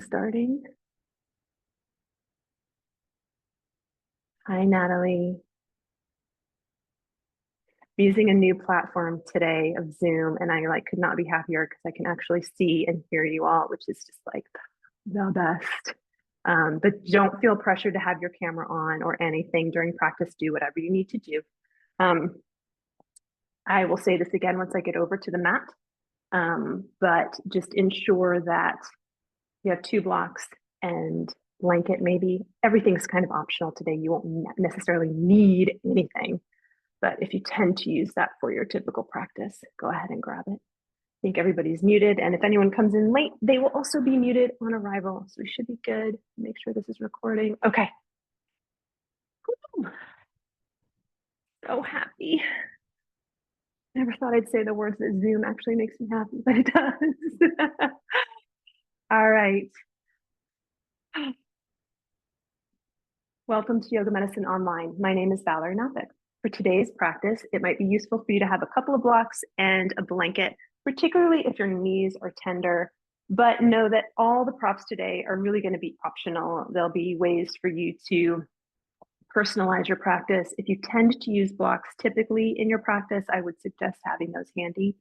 starting. Hi, Natalie. I'm using a new platform today of Zoom, and I could not be happier because I can actually see and hear you all, which is just like the best. But don't feel pressured to have your camera on or anything during practice. Do whatever you need to do. I will say this again once I get over to the mat, but just ensure that you have 2 blocks and blanket maybe. Everything's kind of optional today. You won't necessarily need anything, but if you tend to use that for your typical practice, go ahead and grab it. I think everybody's muted, and if anyone comes in late, they will also be muted on arrival, so we should be good. Make sure this is recording. Okay. So happy. Never thought I'd say the words that Zoom actually makes me happy, but it does. All right. Welcome to Yoga Medicine Online. My name is Valerie Nafik. For today's practice, it might be useful for you to have a couple of blocks and a blanket, particularly if your knees are tender, but know that all the props today are really going to be optional. There'll be ways for you to personalize your practice. If you tend to use blocks typically in your practice, I would suggest having those handy.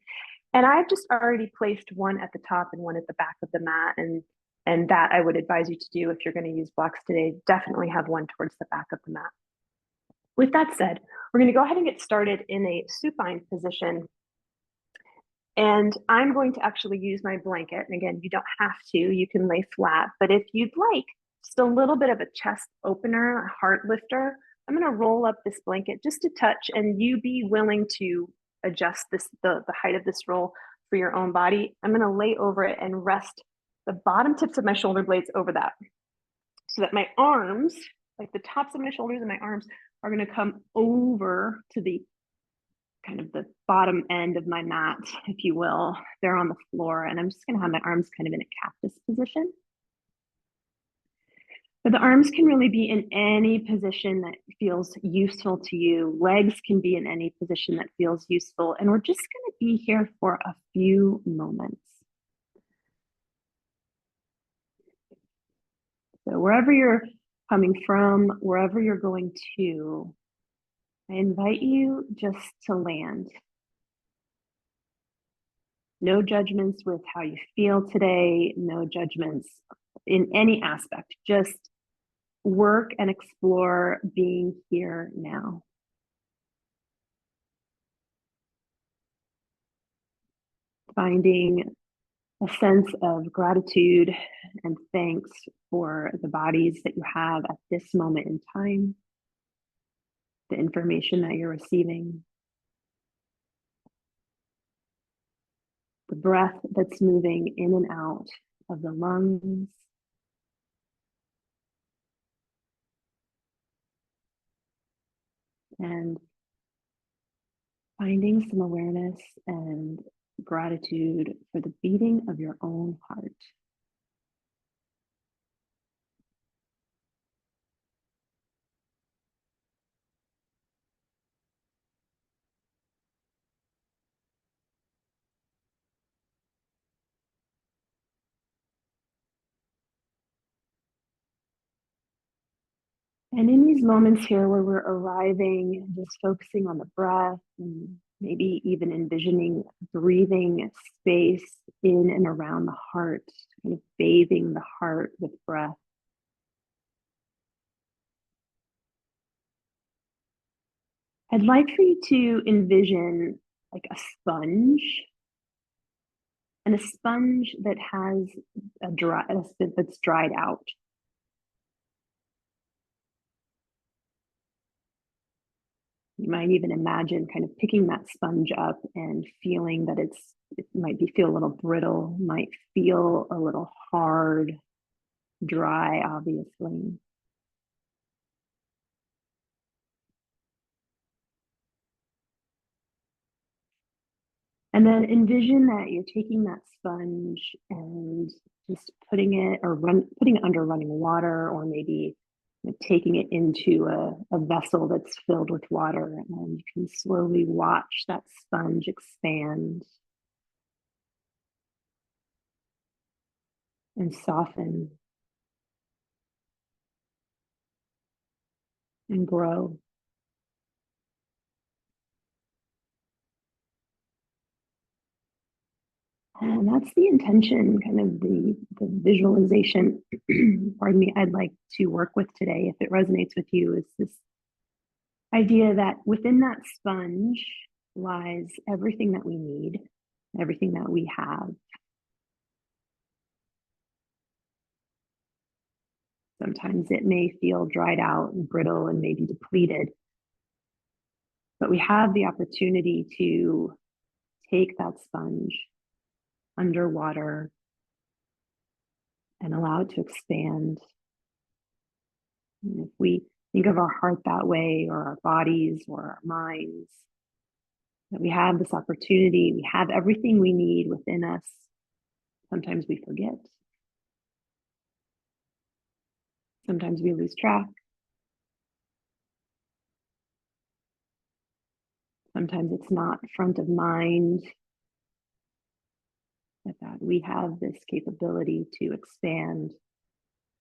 And I've just already placed one at the top and one at the back of the mat, and that I would advise you to do if you're going to use blocks today. Definitely have one towards the back of the mat. With that said, we're going to go ahead and get started in a supine position. And I'm going to actually use my blanket. And again, you don't have to, you can lay flat, but if you'd like just a little bit of a chest opener, a heart lifter, I'm going to roll up this blanket just a touch, and you be willing to adjust the height of this roll for your own body. I'm going to lay over it and rest the bottom tips of my shoulder blades over that, so that my arms, like the tops of my shoulders and my arms, are going to come over to the kind of the bottom end of my mat, if you will. They're on the floor, and I'm just going to have my arms kind of in a cactus position. But the arms can really be in any position that feels useful to you. Legs can be in any position that feels useful. And we're just going to be here for a few moments. So wherever you're coming from, wherever you're going to, I invite you just to land. No judgments with how you feel today, no judgments in any aspect. Just work and explore being here now. Finding a sense of gratitude and thanks for the bodies that you have at this moment in time, the information that you're receiving, the breath that's moving in and out of the lungs, and finding some awareness and gratitude for the beating of your own heart. And in these moments here where we're arriving, just focusing on the breath and maybe even envisioning breathing space in and around the heart, kind of bathing the heart with breath. I'd like for you to envision like a sponge, and a sponge that has that's dried out. You might even imagine kind of picking that sponge up and feeling that it might feel a little brittle, might feel a little hard, dry, obviously. And then envision that you're taking that sponge and just putting it under running water, or maybe taking it into a vessel that's filled with water, and you can slowly watch that sponge expand. and soften and grow. And that's the intention, kind of the visualization, pardon me, I'd like to work with today, if it resonates with you, is this idea that within that sponge lies everything that we need, everything that we have. Sometimes it may feel dried out and brittle and maybe depleted, but we have the opportunity to take that sponge underwater and allow it to expand. And if we think of our heart that way, or our bodies, or our minds, that we have this opportunity, we have everything we need within us. Sometimes we forget. Sometimes we lose track. Sometimes it's not front of mind, but that we have this capability to expand,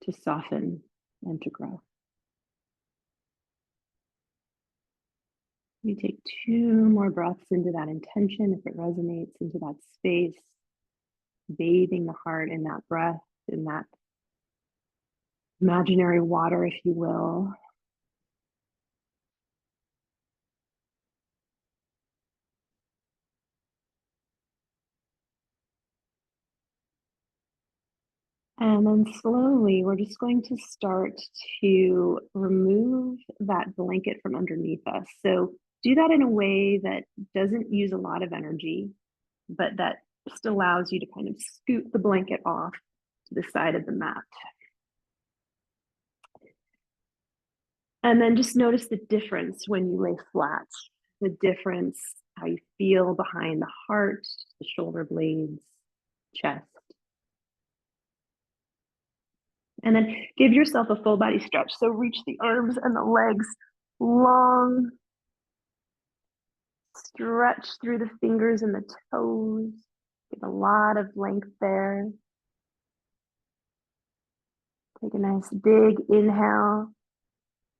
to soften, and to grow. We take 2 more breaths into that intention, if it resonates, into that space, bathing the heart in that breath, in that imaginary water, if you will. And then slowly, we're just going to start to remove that blanket from underneath us. So do that in a way that doesn't use a lot of energy, but that just allows you to kind of scoot the blanket off to the side of the mat. And then just notice the difference when you lay flat, the difference, how you feel behind the heart, the shoulder blades, chest. And then give yourself a full body stretch. So reach the arms and the legs long. Stretch through the fingers and the toes. Get a lot of length there. Take a nice big inhale.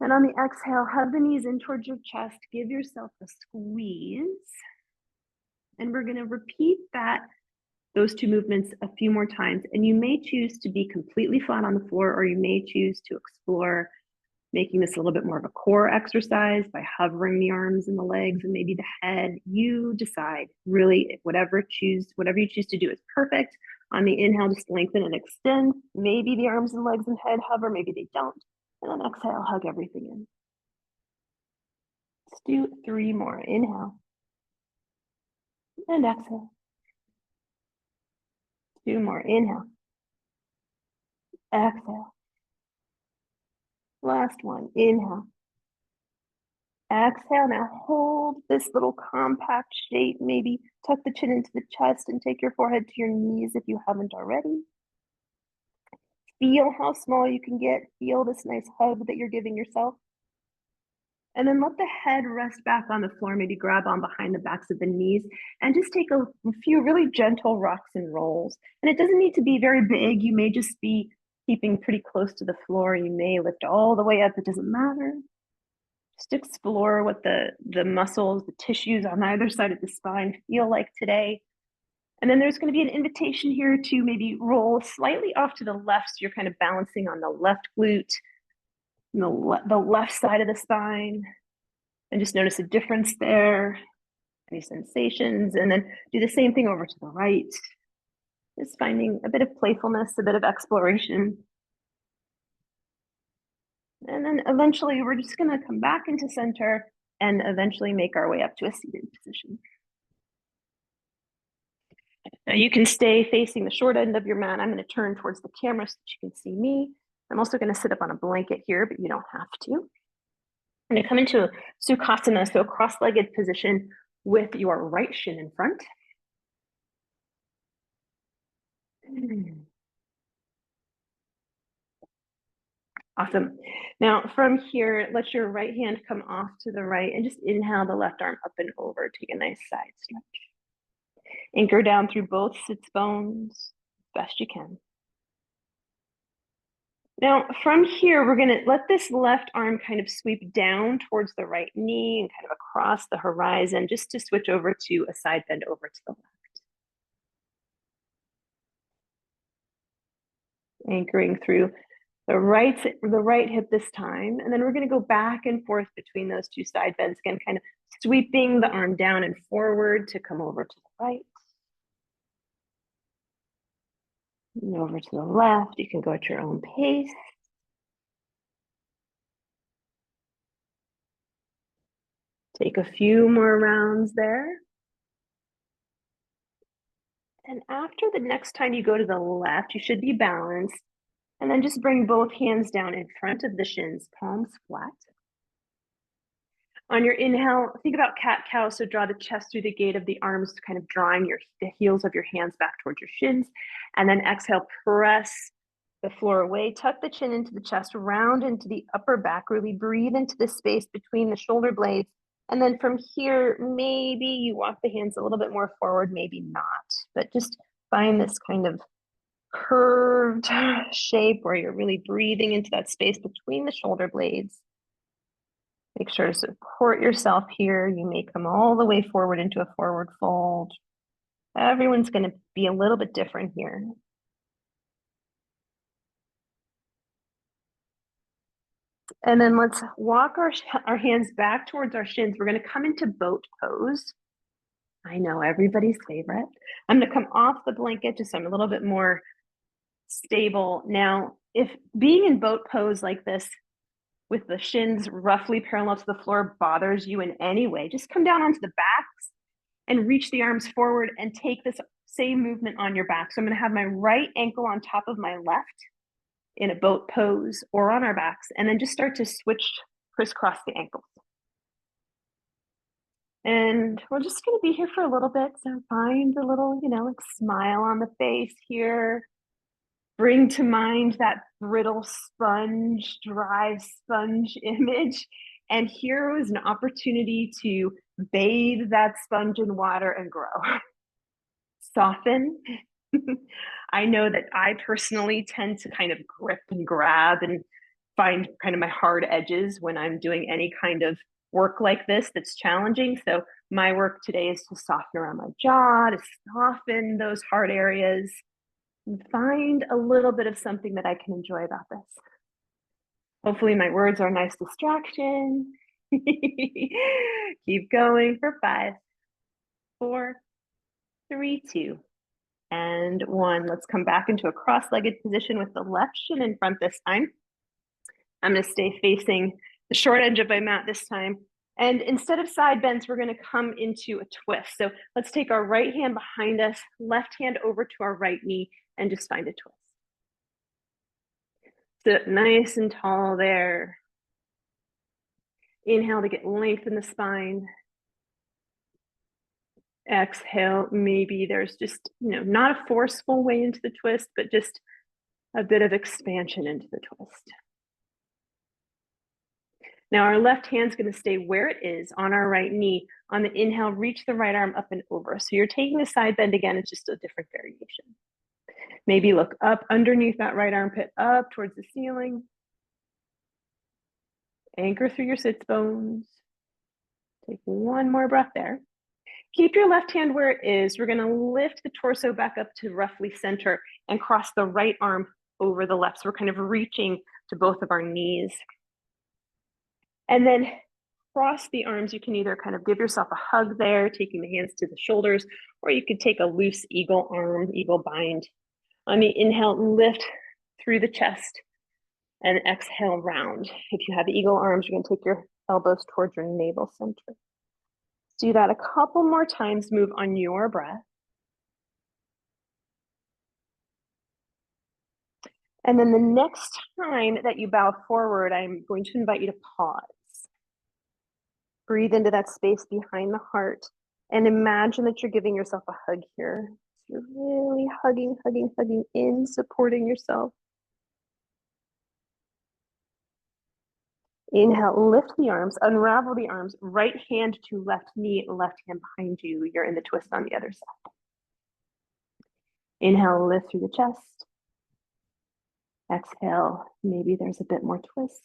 And on the exhale, hug the knees in towards your chest. Give yourself a squeeze. And we're going to repeat those 2 movements a few more times. And you may choose to be completely flat on the floor, or you may choose to explore making this a little bit more of a core exercise by hovering the arms and the legs and maybe the head. You decide. Really, whatever you choose to do is perfect. On the inhale, just lengthen and extend. Maybe the arms and legs and head hover, maybe they don't. And then exhale, hug everything in. Let's do 3 more. Inhale and exhale. 2 more. Inhale. Exhale. Last one. Inhale. Exhale. Now hold this little compact shape. Maybe tuck the chin into the chest and take your forehead to your knees if you haven't already. Feel how small you can get. Feel this nice hug that you're giving yourself. And then let the head rest back on the floor. Maybe grab on behind the backs of the knees and just take a few really gentle rocks and rolls. And it doesn't need to be very big. You may just be keeping pretty close to the floor. You may lift all the way up. It doesn't matter. Just explore what the muscles, the tissues on either side of the spine feel like today. And then there's going to be an invitation here to maybe roll slightly off to the left. So you're kind of balancing on the left glute, the left side of the spine, and just notice a difference there, any sensations, and then do the same thing over to the right. Just finding a bit of playfulness, a bit of exploration. And then eventually we're just going to come back into center and eventually make our way up to a seated position. Now you can stay facing the short end of your mat. I'm going to turn towards the camera so that you can see me. I'm also going to sit up on a blanket here, but you don't have to. I'm going to come into a Sukhasana, so a cross-legged position with your right shin in front. Awesome. Now from here, let your right hand come off to the right and just inhale the left arm up and over. Take a nice side stretch. Anchor down through both sits bones best you can. Now, from here, we're going to let this left arm kind of sweep down towards the right knee and kind of across the horizon, just to switch over to a side bend over to the left. Anchoring through the right hip this time. And then we're going to go back and forth between those two side bends again, kind of sweeping the arm down and forward to come over to the right. And over to the left. You can go at your own pace. Take a few more rounds there. And after the next time you go to the left, you should be balanced. And then just bring both hands down in front of the shins, palms flat. On your inhale, think about cat-cow. So draw the chest through the gate of the arms, kind of drawing the heels of your hands back towards your shins. And then exhale, press the floor away. Tuck the chin into the chest, round into the upper back. Really breathe into the space between the shoulder blades. And then from here, maybe you walk the hands a little bit more forward, maybe not. But just find this kind of curved shape where you're really breathing into that space between the shoulder blades. Make sure to support yourself here. You may come all the way forward into a forward fold. Everyone's going to be a little bit different here. And then let's walk our hands back towards our shins. We're going to come into boat pose. I know, everybody's favorite. I'm going to come off the blanket just so I'm a little bit more stable. Now, if being in boat pose like this with the shins roughly parallel to the floor bothers you in any way, just come down onto the backs and reach the arms forward and take this same movement on your back. So I'm going to have my right ankle on top of my left in a boat pose or on our backs, and then just start to switch, crisscross the ankles. And we're just going to be here for a little bit. So find a little, like smile on the face here. Bring to mind that brittle sponge, dry sponge image. And here was an opportunity to bathe that sponge in water and grow. Soften. I know that I personally tend to kind of grip and grab and find kind of my hard edges when I'm doing any kind of work like this that's challenging. So my work today is to soften around my jaw, to soften those hard areas, and find a little bit of something that I can enjoy about this. Hopefully my words are a nice distraction. Keep going for 5, 4, 3, 2, and 1. Let's come back into a cross-legged position with the left shin in front this time. I'm going to stay facing the short edge of my mat this time. And instead of side bends, we're going to come into a twist. So let's take our right hand behind us, left hand over to our right knee, and just find a twist. Sit nice and tall there. Inhale to get length in the spine. Exhale, maybe there's just, not a forceful way into the twist, but just a bit of expansion into the twist. Now our left hand's going to stay where it is on our right knee. On the inhale, reach the right arm up and over. So you're taking the side bend again, it's just a different variation. Maybe look up underneath that right armpit, up towards the ceiling. Anchor through your sits bones. Take one more breath there. Keep your left hand where it is. We're going to lift the torso back up to roughly center and cross the right arm over the left. So we're kind of reaching to both of our knees. And then cross the arms. You can either kind of give yourself a hug there, taking the hands to the shoulders, or you could take a loose eagle arm, eagle bind. On the inhale, lift through the chest and exhale round. If you have eagle arms, you're going to take your elbows towards your navel center. Do that a couple more times, move on your breath. And then the next time that you bow forward, I'm going to invite you to pause. Breathe into that space behind the heart and imagine that you're giving yourself a hug here. You're really hugging, hugging, hugging in, supporting yourself. Inhale, lift the arms, unravel the arms, right hand to left knee, left hand behind you. You're in the twist on the other side. Inhale, lift through the chest. Exhale, maybe there's a bit more twist.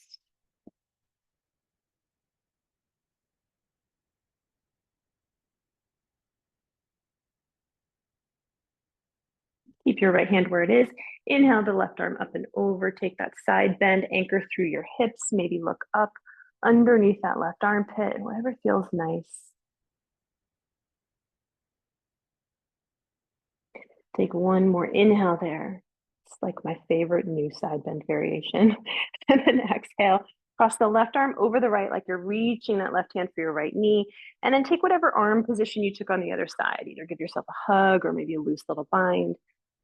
Keep your right hand where it is. Inhale the left arm up and over. Take that side bend, anchor through your hips. Maybe look up underneath that left armpit, whatever feels nice. Take one more inhale there. It's like my favorite new side bend variation. And then exhale, cross the left arm over the right, like you're reaching that left hand for your right knee. And then take whatever arm position you took on the other side. Either give yourself a hug or maybe a loose little bind.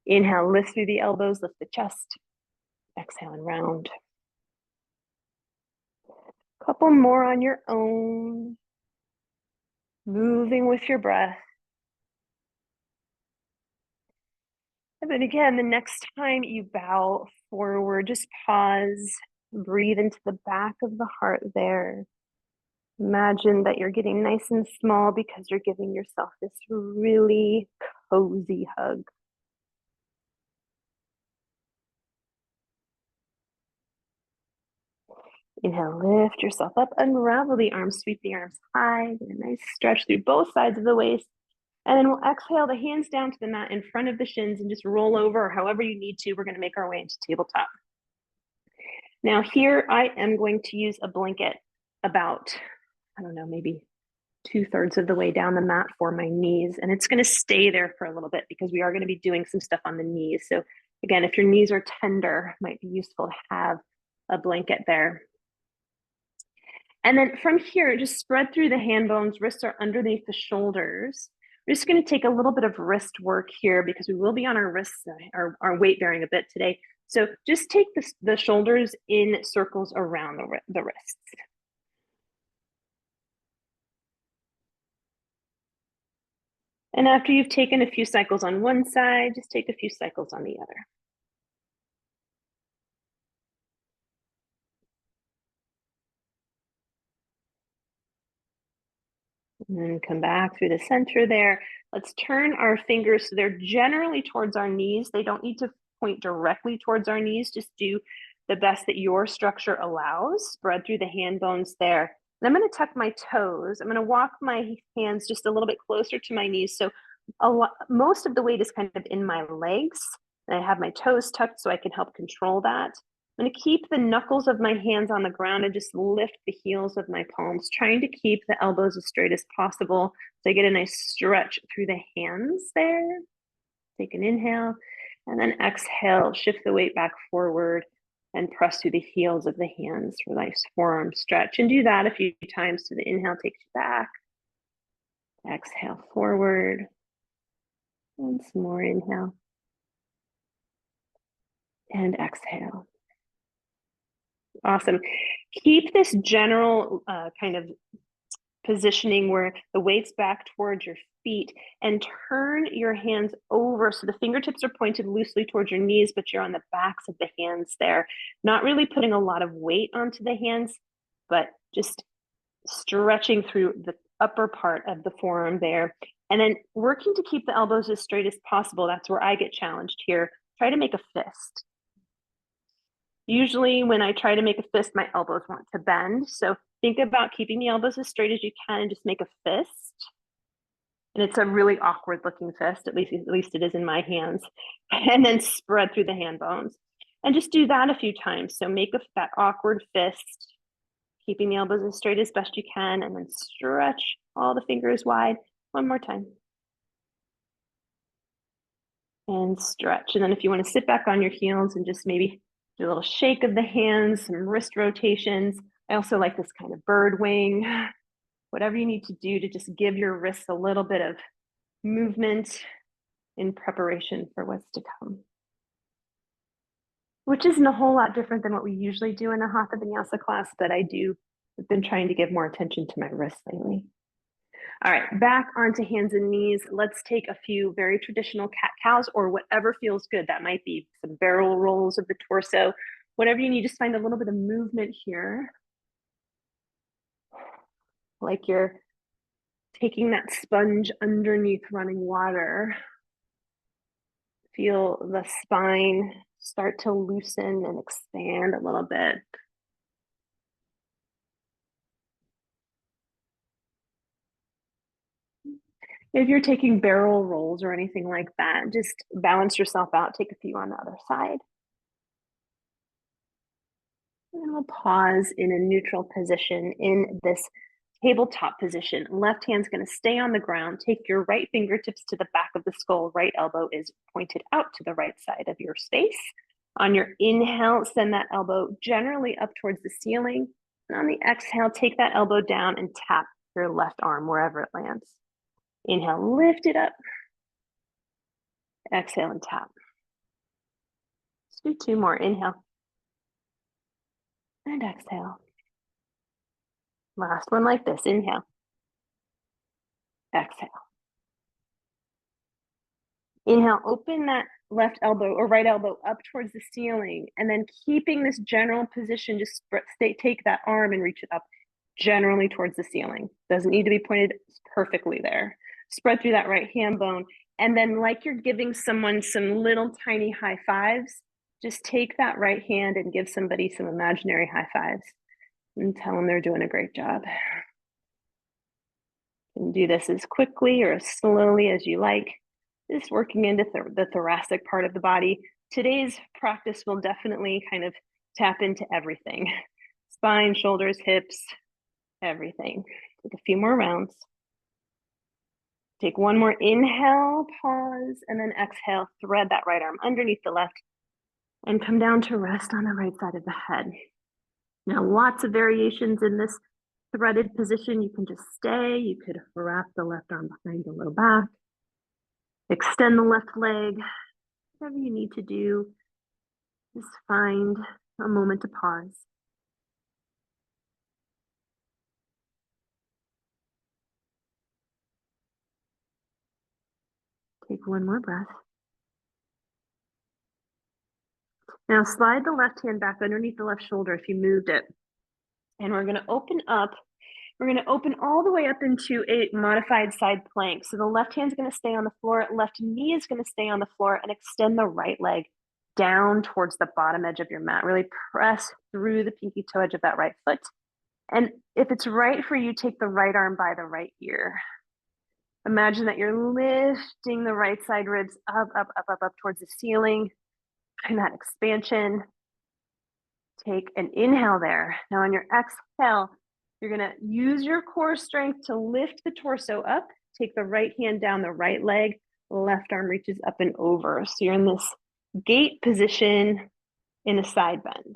Inhale, lift through the elbows, lift the chest. Exhale and round. Couple more on your own. Moving with your breath. And then again, the next time you bow forward, just pause, breathe into the back of the heart there. Imagine that you're getting nice and small because you're giving yourself this really cozy hug. Inhale, lift yourself up, unravel the arms, sweep the arms high, get a nice stretch through both sides of the waist. And then we'll exhale the hands down to the mat in front of the shins and just roll over, or however you need to. We're going to make our way into tabletop. Now here I am going to use a blanket about, I don't know, maybe 2/3 of the way down the mat for my knees. And it's going to stay there for a little bit because we are going to be doing some stuff on the knees. So again, if your knees are tender, it might be useful to have a blanket there. And then from here, just spread through the hand bones, wrists are underneath the shoulders. We're just going to take a little bit of wrist work here because we will be on our wrists, our weight bearing a bit today. So just take the shoulders in circles around the wrists. And after you've taken a few cycles on one side, just take a few cycles on the other. And then come back through the center there. Let's turn our fingers so they're generally towards our knees. They don't need to point directly towards our knees. Just do the best that your structure allows. Spread through the hand bones there. And I'm going to tuck my toes. I'm going to walk my hands just a little bit closer to my knees. So most of the weight is kind of in my legs. And I have my toes tucked so I can help control that. I'm going to keep the knuckles of my hands on the ground and just lift the heels of my palms, trying to keep the elbows as straight as possible so I get a nice stretch through the hands there. Take an inhale and then exhale, shift the weight back forward and press through the heels of the hands for nice forearm stretch. And do that a few times. So the inhale takes you back, exhale forward, and some more inhale and exhale. Awesome. Keep this general kind of positioning where the weight's back towards your feet and turn your hands over so the fingertips are pointed loosely towards your knees, but you're on the backs of the hands there. Not really putting a lot of weight onto the hands, but just stretching through the upper part of the forearm there. And then working to keep the elbows as straight as possible. That's where I get challenged here. Try to make a fist. Usually when I try to make a fist, my elbows want to bend. So think about keeping the elbows as straight as you can and just make a fist. And it's a really awkward looking fist, at least it is in my hands. And then spread through the hand bones. And just do that a few times. So make that awkward fist, keeping the elbows as straight as best you can, and then stretch all the fingers wide. One more time. And stretch. And then if you want to sit back on your heels and just maybe do a little shake of the hands, some wrist rotations. I also like this kind of bird wing. Whatever you need to do to just give your wrists a little bit of movement in preparation for what's to come. Which isn't a whole lot different than what we usually do in a hatha vinyasa class, but I've been trying to give more attention to my wrists lately. All right, back onto hands and knees. Let's take a few very traditional cat-cows or whatever feels good. That might be some barrel rolls of the torso, whatever you need. Just find a little bit of movement here. Like you're taking that sponge underneath running water. Feel the spine start to loosen and expand a little bit. If you're taking barrel rolls or anything like that, just balance yourself out. Take a few on the other side. And we'll pause in a neutral position in this tabletop position. Left hand's going to stay on the ground. Take your right fingertips to the back of the skull. Right elbow is pointed out to the right side of your space. On your inhale, send that elbow generally up towards the ceiling. And on the exhale, take that elbow down and tap your left arm wherever it lands. Inhale, lift it up. Exhale and tap. Let's do two more. Inhale and exhale. Last one like this. Inhale. Exhale. Inhale, open that left elbow or right elbow up towards the ceiling, and then keeping this general position, just take that arm and reach it up generally towards the ceiling. Doesn't need to be pointed perfectly there. Spread through that right hand bone, and then like you're giving someone some little tiny high fives, just take that right hand and give somebody some imaginary high fives and tell them they're doing a great job. You can do this as quickly or as slowly as you like. Just working into the thoracic part of the body. Today's practice will definitely kind of tap into everything. Spine, shoulders, hips, everything. Take a few more rounds. Take one more inhale, pause, and then exhale. Thread that right arm underneath the left and come down to rest on the right side of the head. Now, lots of variations in this threaded position. You can just stay. You could wrap the left arm behind the low back. Extend the left leg. Whatever you need to do, just find a moment to pause. Take one more breath. Now slide the left hand back underneath the left shoulder if you moved it. And we're going to open up. We're going to open all the way up into a modified side plank. So the left hand's going to stay on the floor, left knee is going to stay on the floor, and extend the right leg down towards the bottom edge of your mat. Really press through the pinky toe edge of that right foot. And if it's right for you, take the right arm by the right ear. Imagine that you're lifting the right side ribs up, up, up, up, up towards the ceiling. And that expansion. Take an inhale there. Now on your exhale, you're going to use your core strength to lift the torso up. Take the right hand down the right leg. Left arm reaches up and over. So you're in this gate position in a side bend.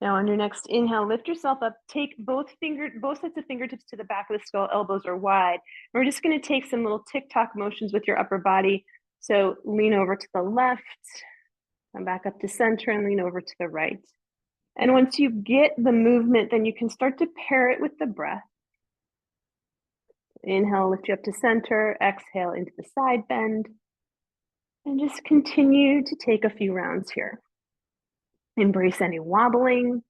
Now on your next inhale, lift yourself up. Take both sets of fingertips to the back of the skull. Elbows are wide. We're just going to take some little tick-tock motions with your upper body. So lean over to the left, come back up to center, and lean over to the right. And once you get the movement, then you can start to pair it with the breath. Inhale, lift you up to center. Exhale into the side bend. And just continue to take a few rounds here. Embrace any wobbling.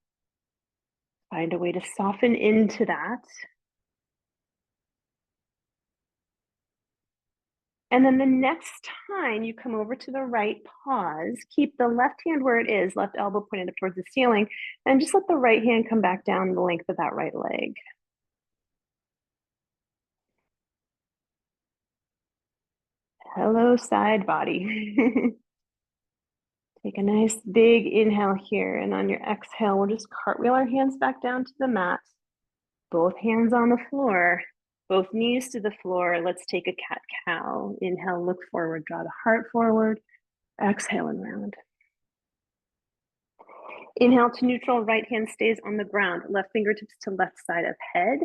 Find a way to soften into that. And then the next time you come over to the right, pause. Keep the left hand where it is, left elbow pointed up towards the ceiling, and just let the right hand come back down the length of that right leg. Hello, side body. Take a nice big inhale here, and on your exhale, we'll just cartwheel our hands back down to the mat. Both hands on the floor, both knees to the floor. Let's take a cat-cow. Inhale, look forward, draw the heart forward. Exhale and round. Inhale to neutral, right hand stays on the ground. Left fingertips to left side of head.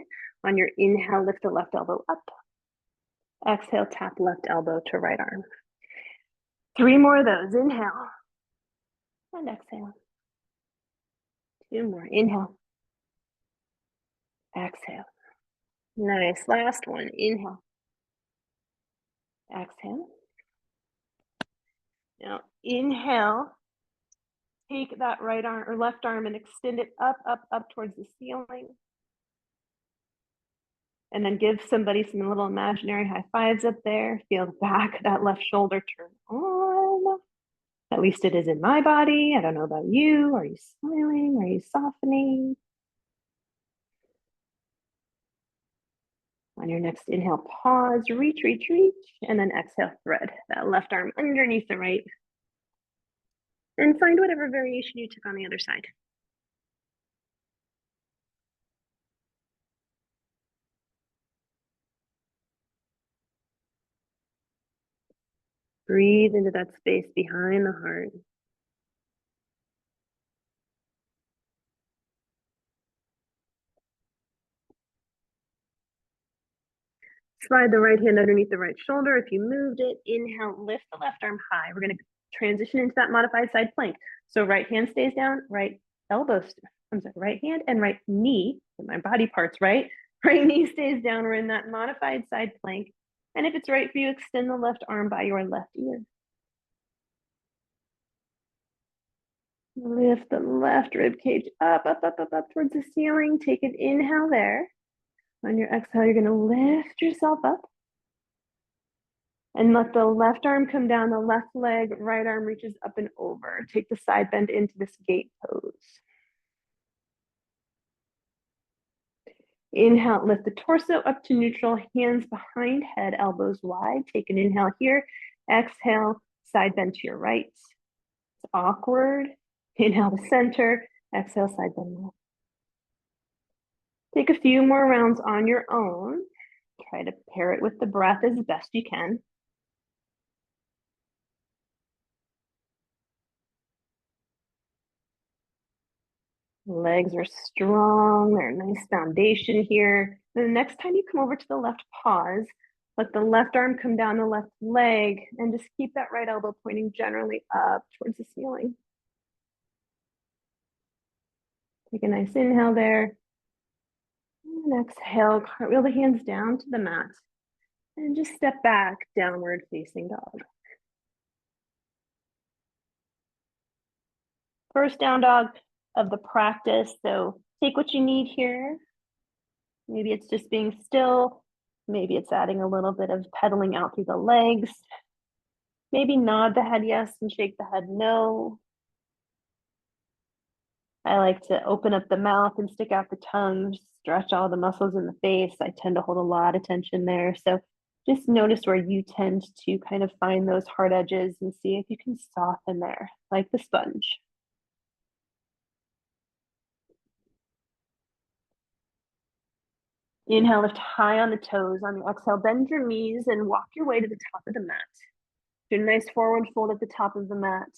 On your inhale, lift the left elbow up. Exhale, tap left elbow to right arm. 3 more of those. Inhale and exhale. 2 more. Inhale. Exhale. Nice. Last one. Inhale. Exhale. Now inhale. Take that right arm or left arm and extend it up, up, up towards the ceiling. And then give somebody some little imaginary high fives up there. Feel the back of that left shoulder turn on. At least it is in my body. I don't know about you. Are you smiling? Are you softening? On your next inhale, pause, reach, reach, reach, and then exhale, thread that left arm underneath the right. And find whatever variation you took on the other side. Breathe into that space behind the heart. Slide the right hand underneath the right shoulder. If you moved it, inhale, lift the left arm high. We're going to transition into that modified side plank. So right hand stays down, right elbow, right hand and right knee, my body parts, right? Right knee stays down. We're in that modified side plank. And if it's right for you, extend the left arm by your left ear. Lift the left rib cage up, up, up, up, up towards the ceiling. Take an inhale there. On your exhale, you're going to lift yourself up. And let the left arm come down, the left leg, right arm reaches up and over. Take the side bend into this gate pose. Inhale, lift the torso up to neutral, hands behind head, elbows wide. Take an inhale here. Exhale, side bend to your right. It's awkward. Inhale to center. Exhale, side bend left. Take a few more rounds on your own. Try to pair it with the breath as best you can. Legs are strong. They're a nice foundation here. Then the next time you come over to the left, pause. Let the left arm come down the left leg and just keep that right elbow pointing generally up towards the ceiling. Take a nice inhale there. And exhale, cartwheel the hands down to the mat. And just step back, downward facing dog. First down dog of the practice. So take what you need here. Maybe it's just being still. Maybe it's adding a little bit of pedaling out through the legs. Maybe nod the head yes and shake the head no. I like to open up the mouth and stick out the tongue, stretch all the muscles in the face. I tend to hold a lot of tension there. So just notice where you tend to kind of find those hard edges and see if you can soften there, like the sponge. Inhale, lift high on the toes. On your exhale, bend your knees and walk your way to the top of the mat. Do a nice forward fold at the top of the mat.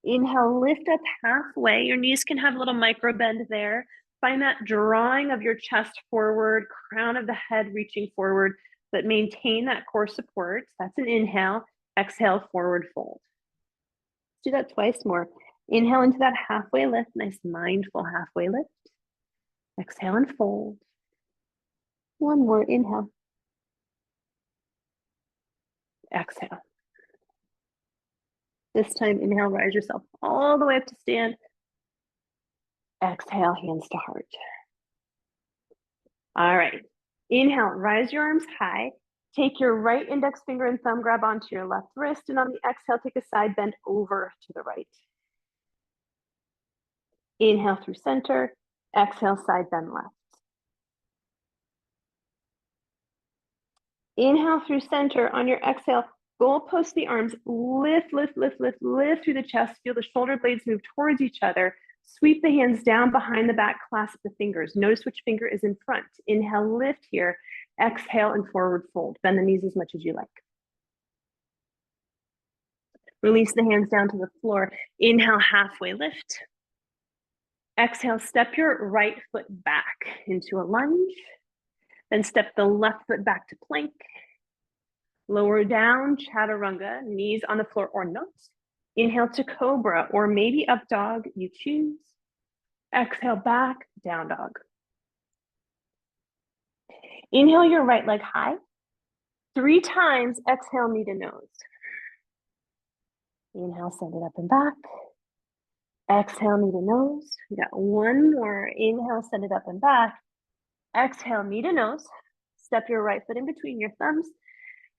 Inhale, lift up halfway. Your knees can have a little micro bend there. Find that drawing of your chest forward, crown of the head reaching forward, but maintain that core support. That's an inhale. Exhale, forward fold. Let's do that twice more. Inhale into that halfway lift, nice mindful halfway lift. Exhale and fold. One more inhale. Exhale. This time, inhale, rise yourself all the way up to stand. Exhale, hands to heart. All right. Inhale, rise your arms high. Take your right index finger and thumb, grab onto your left wrist, and on the exhale, take a side bend over to the right. Inhale through center. Exhale, side bend left. Inhale through center. On your exhale, goalpost the arms. Lift, lift, lift, lift, lift through the chest. Feel the shoulder blades move towards each other. Sweep the hands down behind the back. Clasp the fingers. Notice which finger is in front. Inhale, lift here. Exhale and forward fold. Bend the knees as much as you like. Release the hands down to the floor. Inhale, halfway lift. Exhale, step your right foot back into a lunge. Then step the left foot back to plank. Lower down, chaturanga, knees on the floor or not. Inhale to cobra or maybe up dog, you choose. Exhale back, down dog. Inhale your right leg high. 3 times, exhale knee to nose. Inhale, send it up and back. Exhale, knee to nose. We got one more. Inhale, send it up and back. Exhale, knee to nose. Step your right foot in between your thumbs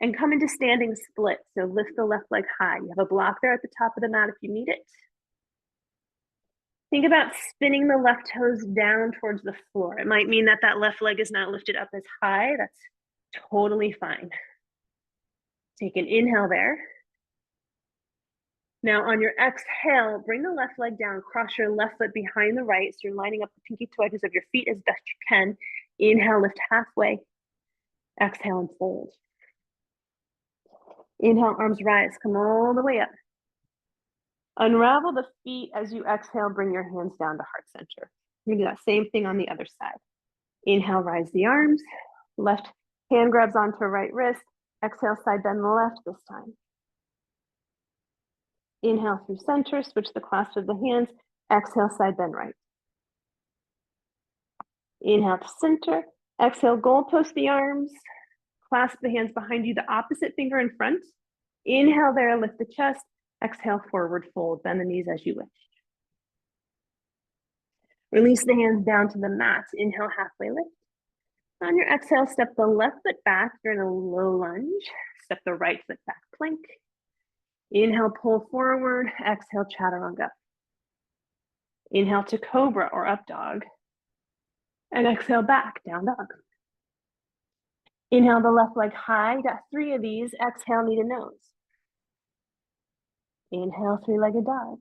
and come into standing split. So lift the left leg high. You have a block there at the top of the mat if you need it. Think about spinning the left toes down towards the floor. It might mean that that left leg is not lifted up as high. That's totally fine. Take an inhale there. Now on your exhale, bring the left leg down, cross your left foot behind the right. So you're lining up the pinky toe edges of your feet as best you can. Inhale, lift halfway. Exhale and fold. Inhale, arms rise, come all the way up. Unravel the feet as you exhale, bring your hands down to heart center. You're gonna do that same thing on the other side. Inhale, rise the arms. Left hand grabs onto right wrist. Exhale, side bend the left this time. Inhale through center, switch the clasp of the hands. Exhale, side bend right. Inhale to center. Exhale, goalpost the arms. Clasp the hands behind you, the opposite finger in front. Inhale there, lift the chest. Exhale, forward fold. Bend the knees as you wish. Release the hands down to the mat. Inhale, halfway lift. On your exhale, step the left foot back. You're in a low lunge. Step the right foot back, plank. Inhale, pull forward. Exhale, chaturanga. Inhale to cobra or up dog. And exhale back, down dog. Inhale the left leg high. Got 3 of these. Exhale, knee to nose. Inhale, 3-legged dog.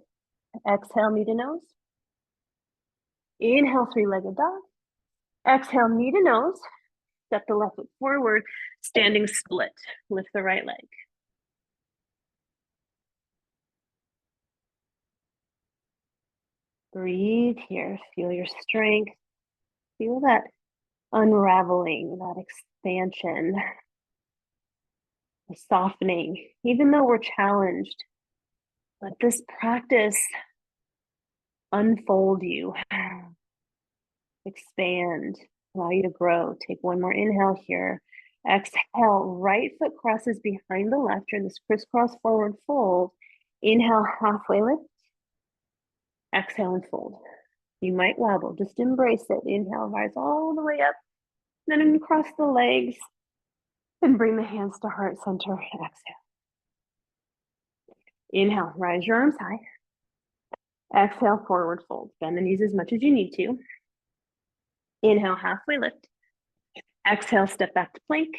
Exhale, knee to nose. Inhale, 3-legged dog. Exhale, knee to nose. Step the left foot forward, standing split. Lift the right leg. Breathe here. Feel your strength. Feel that unraveling, that expansion, the softening. Even though we're challenged, let this practice unfold you, expand, allow you to grow. Take one more inhale here. Exhale, right foot crosses behind the left. You're in this crisscross forward fold. Inhale, halfway lift. Exhale and fold. You might wobble, just embrace it. Inhale, rise all the way up. Then uncross the legs and bring the hands to heart center. Exhale. Inhale, rise your arms high. Exhale, forward fold. Bend the knees as much as you need to. Inhale, halfway lift. Exhale, step back to plank.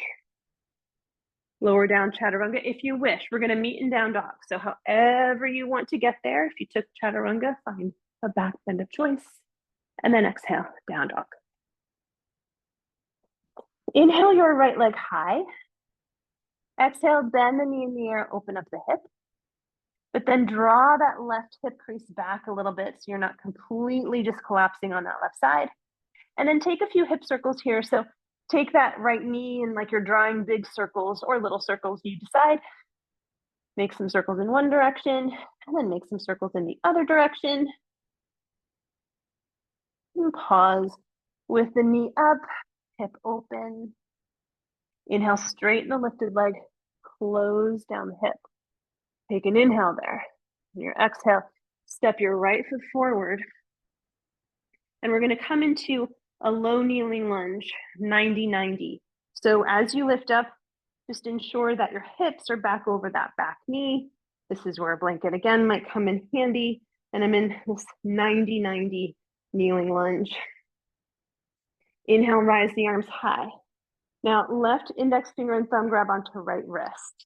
Lower down chaturanga if you wish. We're gonna meet in down dog. So however you want to get there, if you took chaturanga, find a back bend of choice. And then exhale, down dog. Inhale your right leg high. Exhale, bend the knee in the air, open up the hip. But then draw that left hip crease back a little bit so you're not completely just collapsing on that left side. And then take a few hip circles here. So take that right knee and like you're drawing big circles or little circles, you decide. Make some circles in one direction and then make some circles in the other direction. And pause with the knee up, hip open. Inhale, straighten the lifted leg, close down the hip. Take an inhale there. And your exhale, step your right foot forward. And we're gonna come into a low kneeling lunge, 90-90. So as you lift up, just ensure that your hips are back over that back knee. This is where a blanket again might come in handy. And I'm in this 90-90 kneeling lunge. Inhale, rise the arms high. Now left index finger and thumb grab onto right wrist.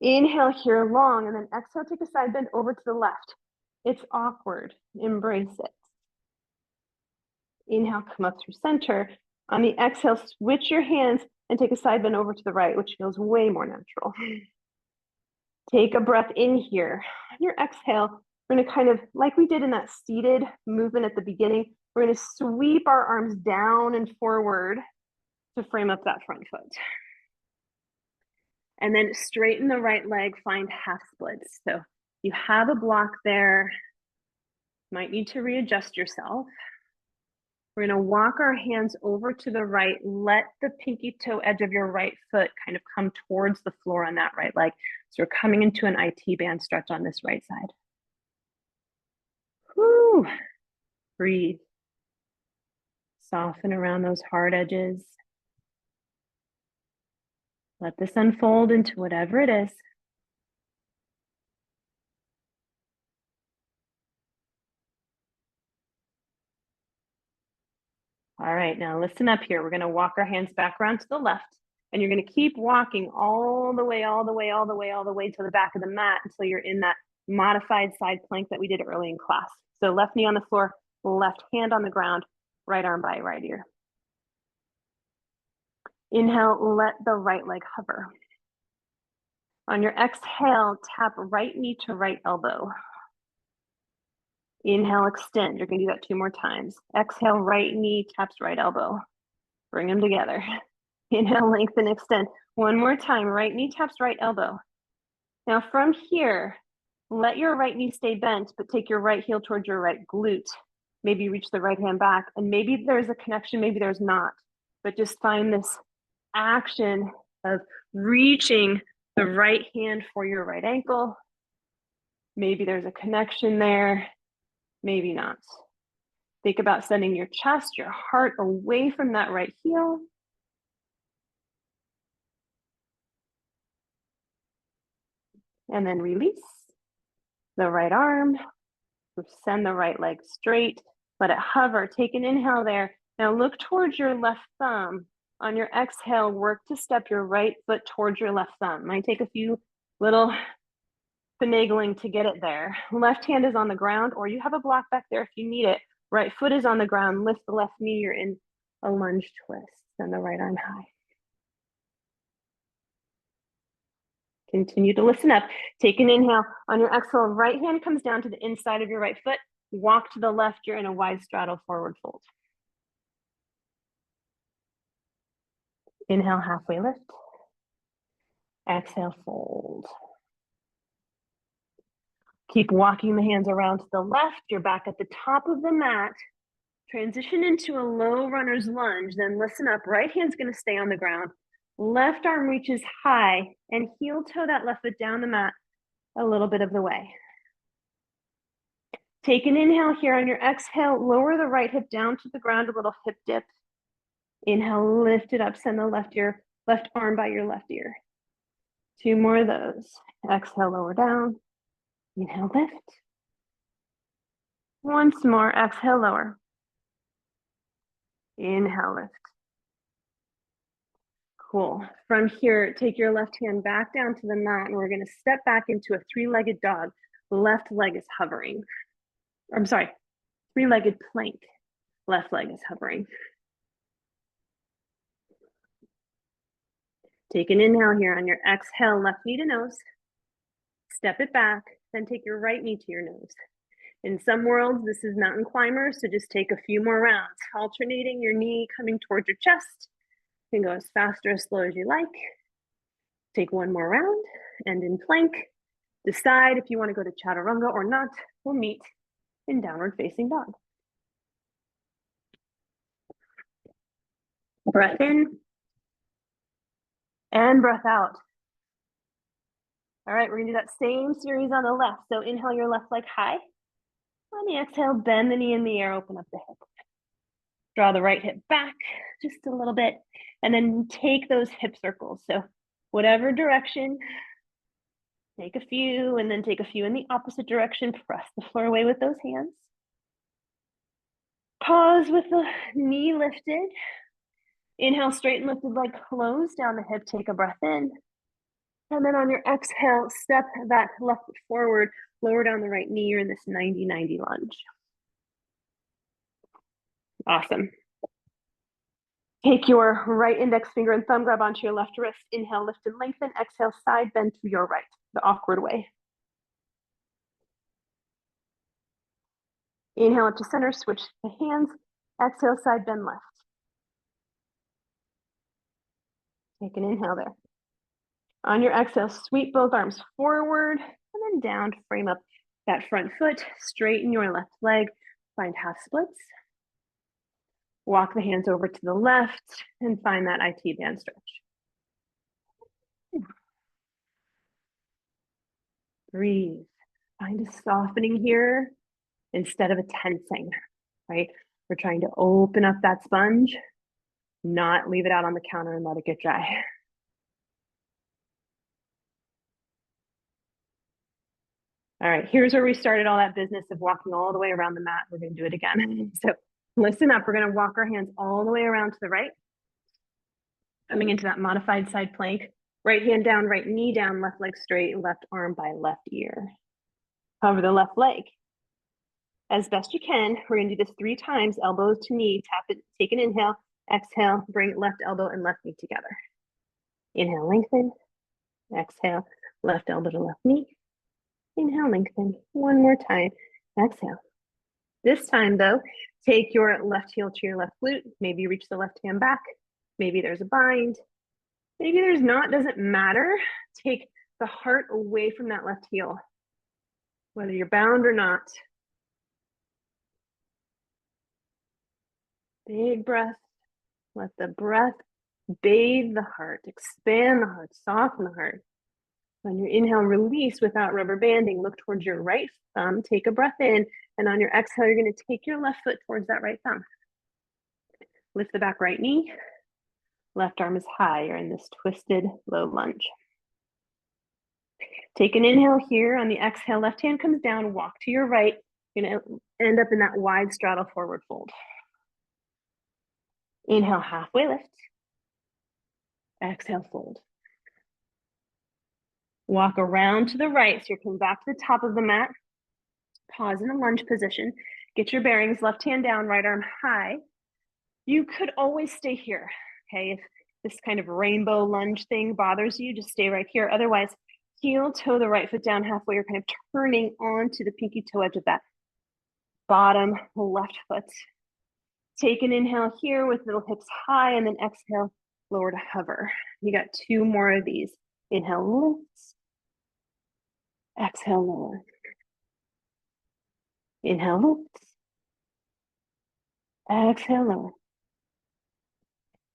Inhale here long, and then exhale, take a side bend over to the left. It's awkward, embrace it. Inhale, come up through center. On the exhale, switch your hands and take a side bend over to the right, which feels way more natural. Take a breath in here. On your exhale, we're gonna kind of, like we did in that seated movement at the beginning, we're gonna sweep our arms down and forward to frame up that front foot. And then straighten the right leg, find half splits. So you have a block there, might need to readjust yourself. We're gonna walk our hands over to the right, let the pinky toe edge of your right foot kind of come towards the floor on that right leg. So we're coming into an IT band stretch on this right side. Whew. Breathe. Soften around those hard edges. Let this unfold into whatever it is. All right, now listen up here. We're going to walk our hands back around to the left, and you're going to keep walking all the way to the back of the mat until you're in that modified side plank that we did early in class. So left knee on the floor, left hand on the ground, right arm by right ear. Inhale, let the right leg hover. On your exhale, tap right knee to right elbow. Inhale, extend. You're going to do that 2 more times. Exhale, right knee taps right elbow. Bring them together. Inhale, lengthen, extend. 1 more time. Right knee taps right elbow. Now from here, let your right knee stay bent, but take your right heel towards your right glute. Maybe reach the right hand back, and maybe there's a connection, maybe there's not. But just find this action of reaching the right hand for your right ankle. Maybe there's a connection there, maybe not. Think about sending your chest, your heart away from that right heel. And then release the right arm. Send the right leg straight. Let it hover. Take an inhale there. Now look towards your left thumb. On your exhale, work to step your right foot towards your left thumb. Might take a few little finagling to get it there. Left hand is on the ground, or you have a block back there if you need it. Right foot is on the ground. Lift the left knee. You're in a lunge twist. Send the right arm high. Continue to listen up. Take an inhale. On your exhale, right hand comes down to the inside of your right foot. Walk to the left. You're in a wide straddle forward fold. Inhale, halfway lift. Exhale, fold. Keep walking the hands around to the left. You're back at the top of the mat. Transition into a low runner's lunge. Then listen up. Right hand's going to stay on the ground. Left arm reaches high and heel toe that left foot down the mat a little bit of the way. Take an inhale here. On your exhale, lower the right hip down to the ground, a little hip dip. Inhale, lift it up. Send the left arm by your left ear. 2 more of those. Exhale, lower down. Inhale, lift. Once more. Exhale, lower. Inhale, lift. Cool. From here, take your left hand back down to the mat, and we're going to step back into a 3-legged dog. Left leg is hovering. I'm sorry, 3-legged plank. Left leg is hovering. Take an inhale here. On your exhale, left knee to nose. Step it back, then take your right knee to your nose. In some worlds, this is mountain climber, so just take a few more rounds, alternating your knee coming towards your chest. You can go as fast or as slow as you like. Take 1 more round, and in plank, decide if you want to go to chaturanga or not. We'll meet in downward facing dog. Breath in and breath out. All right, we're gonna do that same series on the left. So inhale your left leg high. On the exhale, bend the knee in the air, open up the hip. Draw the right hip back just a little bit, and then take those hip circles. So whatever direction, take a few, and then take a few in the opposite direction. Press the floor away with those hands. Pause with the knee lifted. Inhale, straight and lifted leg close down the hip. Take a breath in. And then on your exhale, step that left foot forward, lower down the right knee. You're in this 90-90 lunge. Awesome. Take your right index finger and thumb, grab onto your left wrist. Inhale, lift and lengthen. Exhale, side bend to your right, the awkward way. Inhale up to center, switch the hands. Exhale, side bend left. Take an inhale there. On your exhale, sweep both arms forward and then down to frame up that front foot. Straighten your left leg. Find half splits. Walk the hands over to the left and find that IT band stretch. Breathe. Find a softening here instead of a tensing, right? We're trying to open up that sponge, not leave it out on the counter and let it get dry. All right, here's where we started all that business of walking all the way around the mat. We're going to do it again. So listen up. We're going to walk our hands all the way around to the right, coming into that modified side plank. Right hand down, right knee down, left leg straight, left arm by left ear. Cover the left leg. As best you can, we're going to do this 3 times, elbow to knee, tap it, take an inhale, exhale, bring left elbow and left knee together. Inhale, lengthen, exhale, left elbow to left knee. Inhale, lengthen, one more time, exhale. This time though, take your left heel to your left glute, maybe reach the left hand back, maybe there's a bind, maybe there's not, doesn't matter. Take the heart away from that left heel, whether you're bound or not. Big breath, let the breath bathe the heart, expand the heart, soften the heart. On your inhale, release without rubber banding. Look towards your right thumb, take a breath in, and on your exhale, you're gonna take your left foot towards that right thumb. Lift the back right knee, left arm is high. You're in this twisted low lunge. Take an inhale here. On the exhale, left hand comes down, walk to your right. You're gonna end up in that wide straddle forward fold. Inhale, halfway lift. Exhale, fold. Walk around to the right. So you're coming back to the top of the mat. Pause in a lunge position. Get your bearings, left hand down, right arm high. You could always stay here, okay? If this kind of rainbow lunge thing bothers you, just stay right here. Otherwise, heel toe the right foot down halfway. You're kind of turning onto the pinky toe edge of that bottom left foot. Take an inhale here with little hips high, and then exhale, lower to hover. You got 2 more of these. Inhale, lift. Exhale, lower. Inhale, lift. Exhale, lower.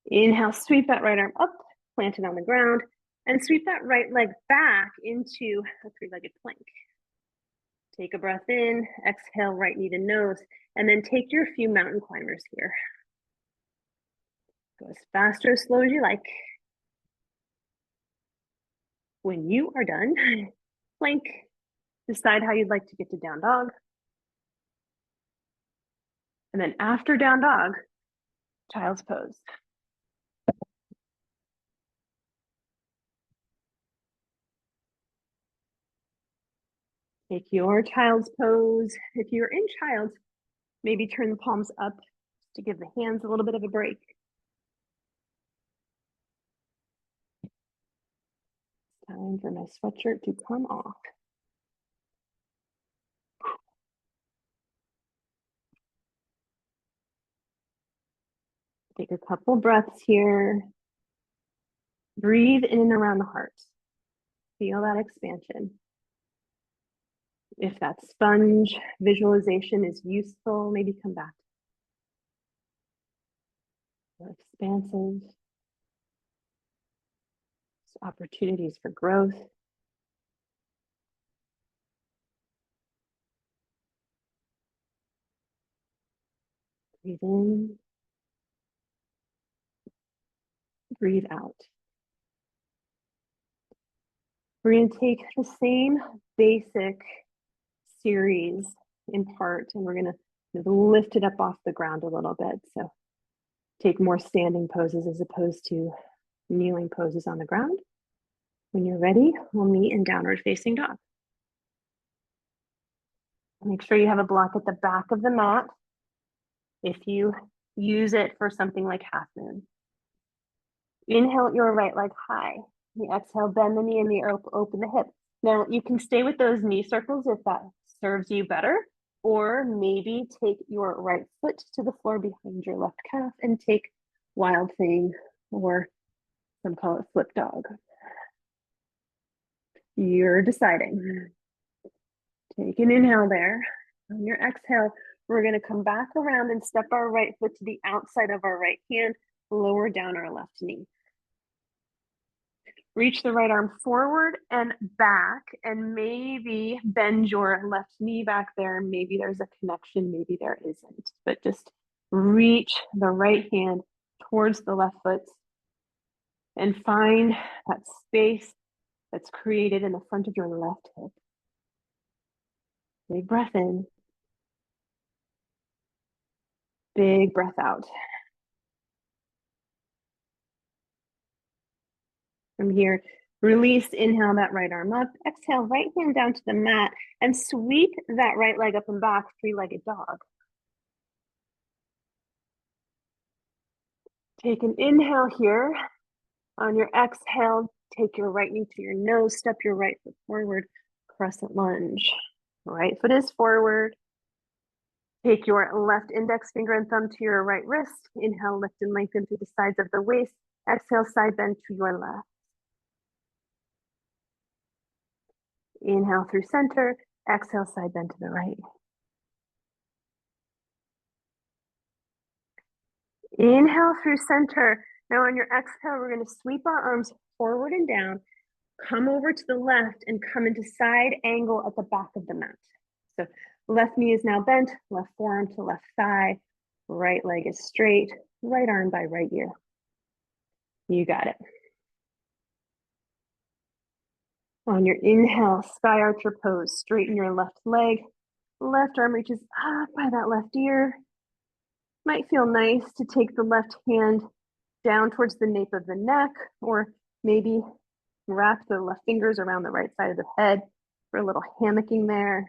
Inhale, sweep that right arm up, plant it on the ground, and sweep that right leg back into a 3-legged plank. Take a breath in, exhale, right knee to nose, and then take your few mountain climbers here. Go as fast or as slow as you like. When you are done, plank, decide how you'd like to get to down dog. And then after down dog, child's pose. Take your child's pose. If you're in child's, maybe turn the palms up to give the hands a little bit of a break. Time for my sweatshirt to come off. Take a couple breaths here. Breathe in and around the heart. Feel that expansion. If that sponge visualization is useful, maybe come back. Expansive. Opportunities for growth. Breathe in. Breathe out. We're going to take the same basic series in part, and we're going to lift it up off the ground a little bit. So take more standing poses as opposed to kneeling poses on the ground. When you're ready, we'll meet in downward facing dog. Make sure you have a block at the back of the mat if you use it for something like half moon. Inhale your right leg high. The exhale, bend the knee and the open the hip. Now you can stay with those knee circles if that serves you better, or maybe take your right foot to the floor behind your left calf and take wild thing, or some call it flip dog. You're deciding. Take an inhale there. On your exhale, we're going to come back around and step our right foot to the outside of our right hand, lower down our left knee. Reach the right arm forward and back, and maybe bend your left knee back there. Maybe there's a connection, maybe there isn't, but just Reach the right hand towards the left foot and find that space that's created in the front of your left hip. Big breath in. Big breath out. From here, release, inhale that right arm up, exhale, right hand down to the mat, and sweep that right leg up and back, three-legged dog. Take an inhale here. On your exhale, take your right knee to your nose, step your right foot forward, crescent lunge. Right foot is forward. Take your left index finger and thumb to your right wrist. Inhale, lift and lengthen through the sides of the waist. Exhale, side bend to your left. Inhale through center. Exhale, side bend to the right. Inhale through center. Now on your exhale, we're going to sweep our arms forward and down, come over to the left and come into side angle at the back of the mat. So left knee is now bent, left forearm to left thigh, right leg is straight, right arm by right ear. You got it. On your inhale, sky archer pose, straighten your left leg, left arm reaches up by that left ear. Might feel nice to take the left hand down towards the nape of the neck, or maybe wrap the left fingers around the right side of the head for a little hammocking there.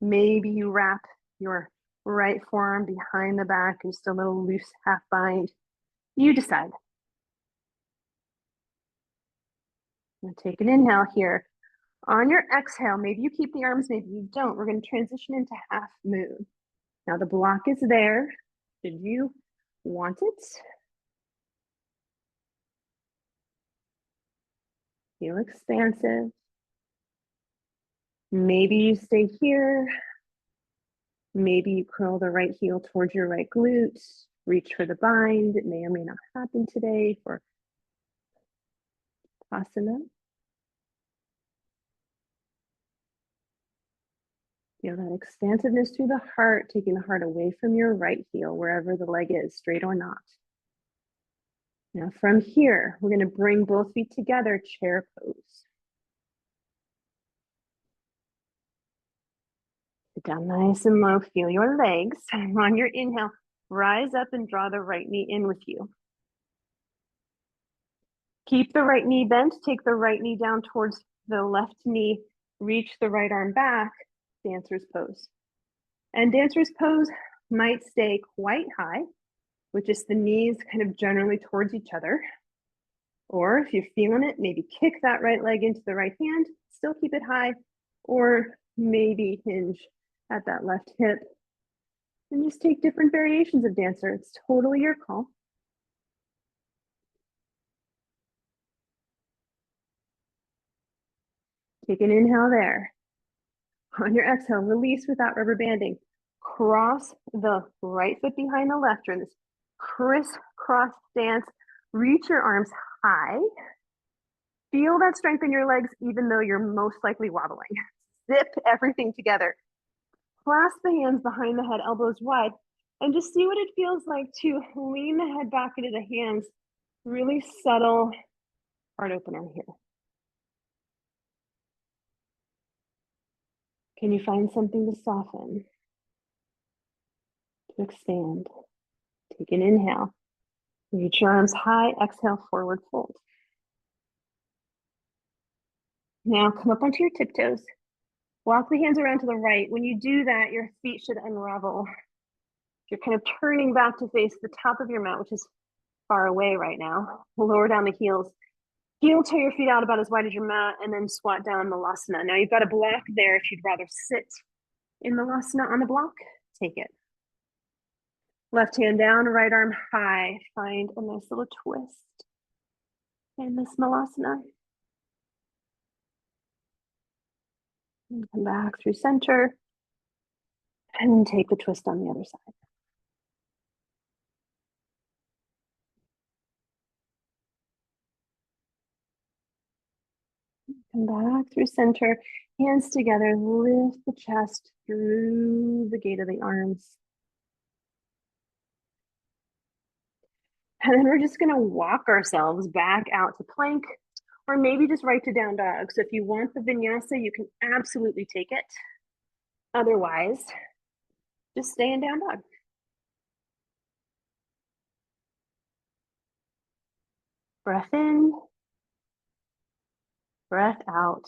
Maybe you wrap your right forearm behind the back, just a little loose half bind. You decide. Take an inhale here. On your exhale, maybe you keep the arms, maybe you don't. We're going to transition into half moon. Now the block is there. Did you want it? Feel expansive. Maybe you stay here. Maybe you curl the right heel towards your right glute. Reach for the bind. It may or may not happen today for asana. Feel that expansiveness through the heart, taking the heart away from your right heel, wherever the leg is, straight or not. Now from here, we're going to bring both feet together, chair pose. Sit down nice and low, feel your legs. On your inhale, rise up and draw the right knee in with you. Keep the right knee bent, take the right knee down towards the left knee, reach the right arm back, dancer's pose. And dancer's pose might stay quite high, with just the knees kind of generally towards each other. Or if you're feeling it, maybe kick that right leg into the right hand, still keep it high, or maybe hinge at that left hip. And just take different variations of dancer. It's totally your call. Take an inhale there. On your exhale, release without rubber banding. Cross the right foot behind the left, or in this crisscross stance. Reach your arms high. Feel that strength in your legs, even though you're most likely wobbling. Zip everything together. Clasp the hands behind the head, elbows wide, and just see what it feels like to lean the head back into the hands. Really subtle heart opener here. Can you find something to soften, to expand? Take an inhale. Reach your arms high, exhale, forward fold. Now come up onto your tiptoes. Walk the hands around to the right. When you do that, your feet should unravel. You're kind of turning back to face the top of your mat, which is far away right now. Lower down the heels. Heel toe your feet out about as wide as your mat, and then squat down Malasana. Now you've got a block there. If you'd rather sit in Malasana on the block, take it. Left hand down, right arm high. Find a nice little twist in this Malasana. And come back through center, and then take the twist on the other side. Come back through center, hands together, lift the chest through the gate of the arms. And then we're just gonna walk ourselves back out to plank, or maybe just right to down dog. So if you want the vinyasa, you can absolutely take it. Otherwise, just stay in down dog. Breath in, breath out.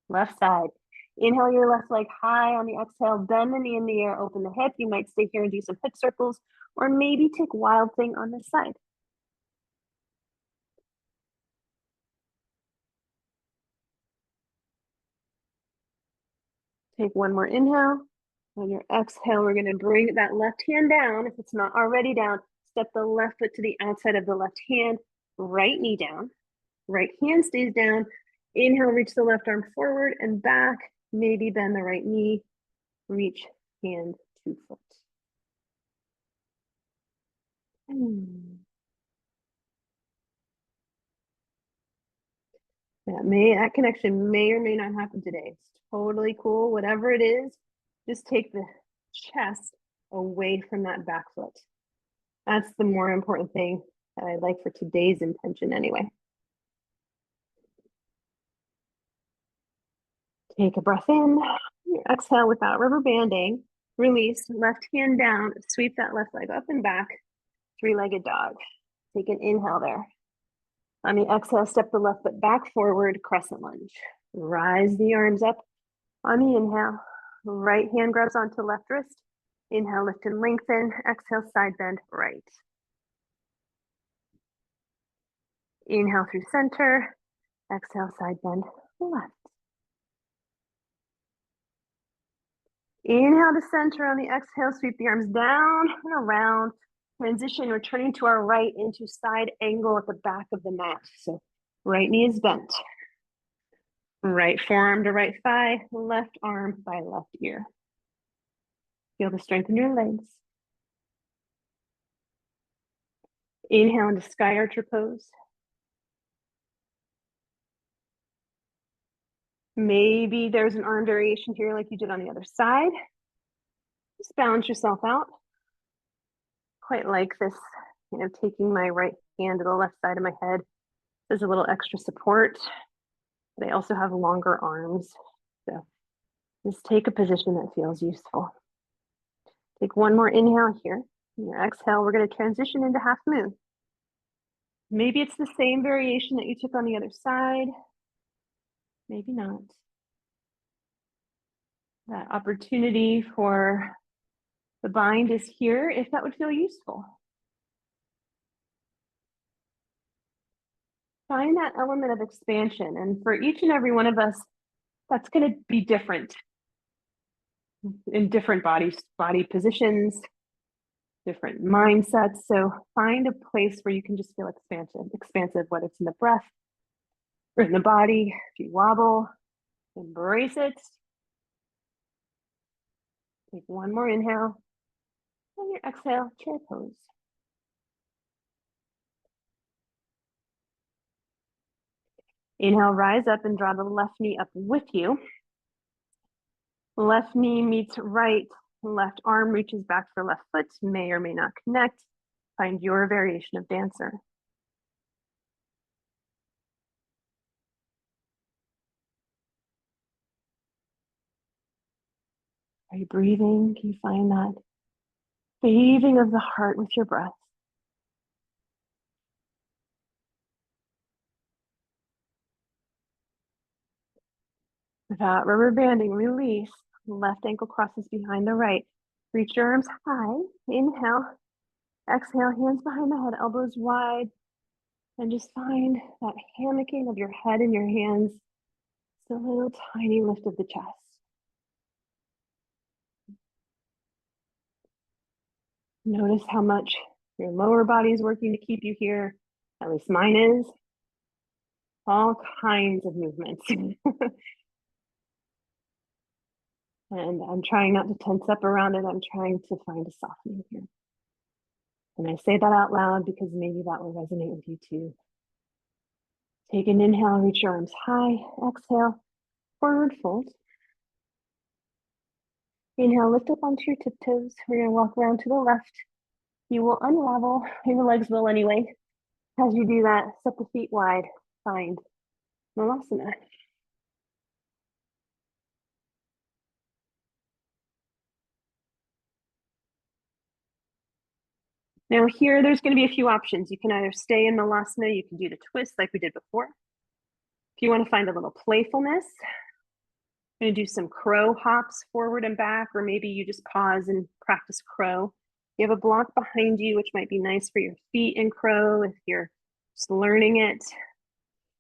Left side. Inhale your left leg high on the exhale, bend the knee in the air, open the hip. You might stay here and do some hip circles, or maybe take wild thing on this side. Take one more inhale. On your exhale, we're gonna bring that left hand down. If it's not already down, step the left foot to the outside of the left hand, right knee down, right hand stays down. Inhale, reach the left arm forward and back. Maybe bend the right knee, reach hand to foot. That connection may or may not happen today. It's totally cool. Whatever it is, just take the chest away from that back foot. That's the more important thing that I like for today's intention anyway. Take a breath in, exhale without rubber banding, release, left hand down, sweep that left leg up and back, three-legged dog. Take an inhale there. On the exhale, step the left foot back forward, crescent lunge. Rise the arms up. On the inhale, right hand grabs onto left wrist. Inhale, lift and lengthen. Exhale, side bend right. Inhale through center. Exhale, side bend left. Inhale to center. On the exhale, sweep the arms down and around. Transition, returning to our right into side angle at the back of the mat. So right knee is bent. Right forearm to right thigh, left arm by left ear. Feel the strength in your legs. Inhale into sky archer pose. Maybe there's an arm variation here like you did on the other side. Just balance yourself out. Quite like this, taking my right hand to the left side of my head. There's a little extra support. They also have longer arms. So just take a position that feels useful. Take one more inhale here. On your exhale, we're going to transition into half moon. Maybe it's the same variation that you took on the other side. Maybe not. That opportunity for the bind is here if that would feel useful. Find that element of expansion. And for each and every one of us, that's going to be different in different body positions, different mindsets. So find a place where you can just feel expansive, whether it's in the breath or in the body. If you wobble, embrace it. Take one more inhale. On your exhale, chair pose. Inhale, rise up and draw the left knee up with you. Left knee meets right, left arm reaches back for left foot, may or may not connect. Find your variation of dancer. Are you breathing? Can you find that bathing of the heart with your breath? Without rubber banding, release. Left ankle crosses behind the right. Reach your arms high. Inhale. Exhale, hands behind the head, elbows wide. And just find that hammocking of your head and your hands. It's a little tiny lift of the chest. Notice how much your lower body is working to keep you here. At least mine is. All kinds of movements. And I'm trying not to tense up around it. I'm trying to find a softening here. And I say that out loud because maybe that will resonate with you too. Take an inhale, reach your arms high. Exhale, forward fold. Inhale, lift up onto your tiptoes. We're going to walk around to the left. You will unravel your legs will anyway. As you do that, set the feet wide, find Malasana. Now here, there's going to be a few options. You can either stay in Malasana, you can do the twist like we did before. If you want to find a little playfulness, I'm going to do some crow hops forward and back, or maybe you just pause and practice crow. You have a block behind you, which might be nice for your feet in crow if you're just learning it.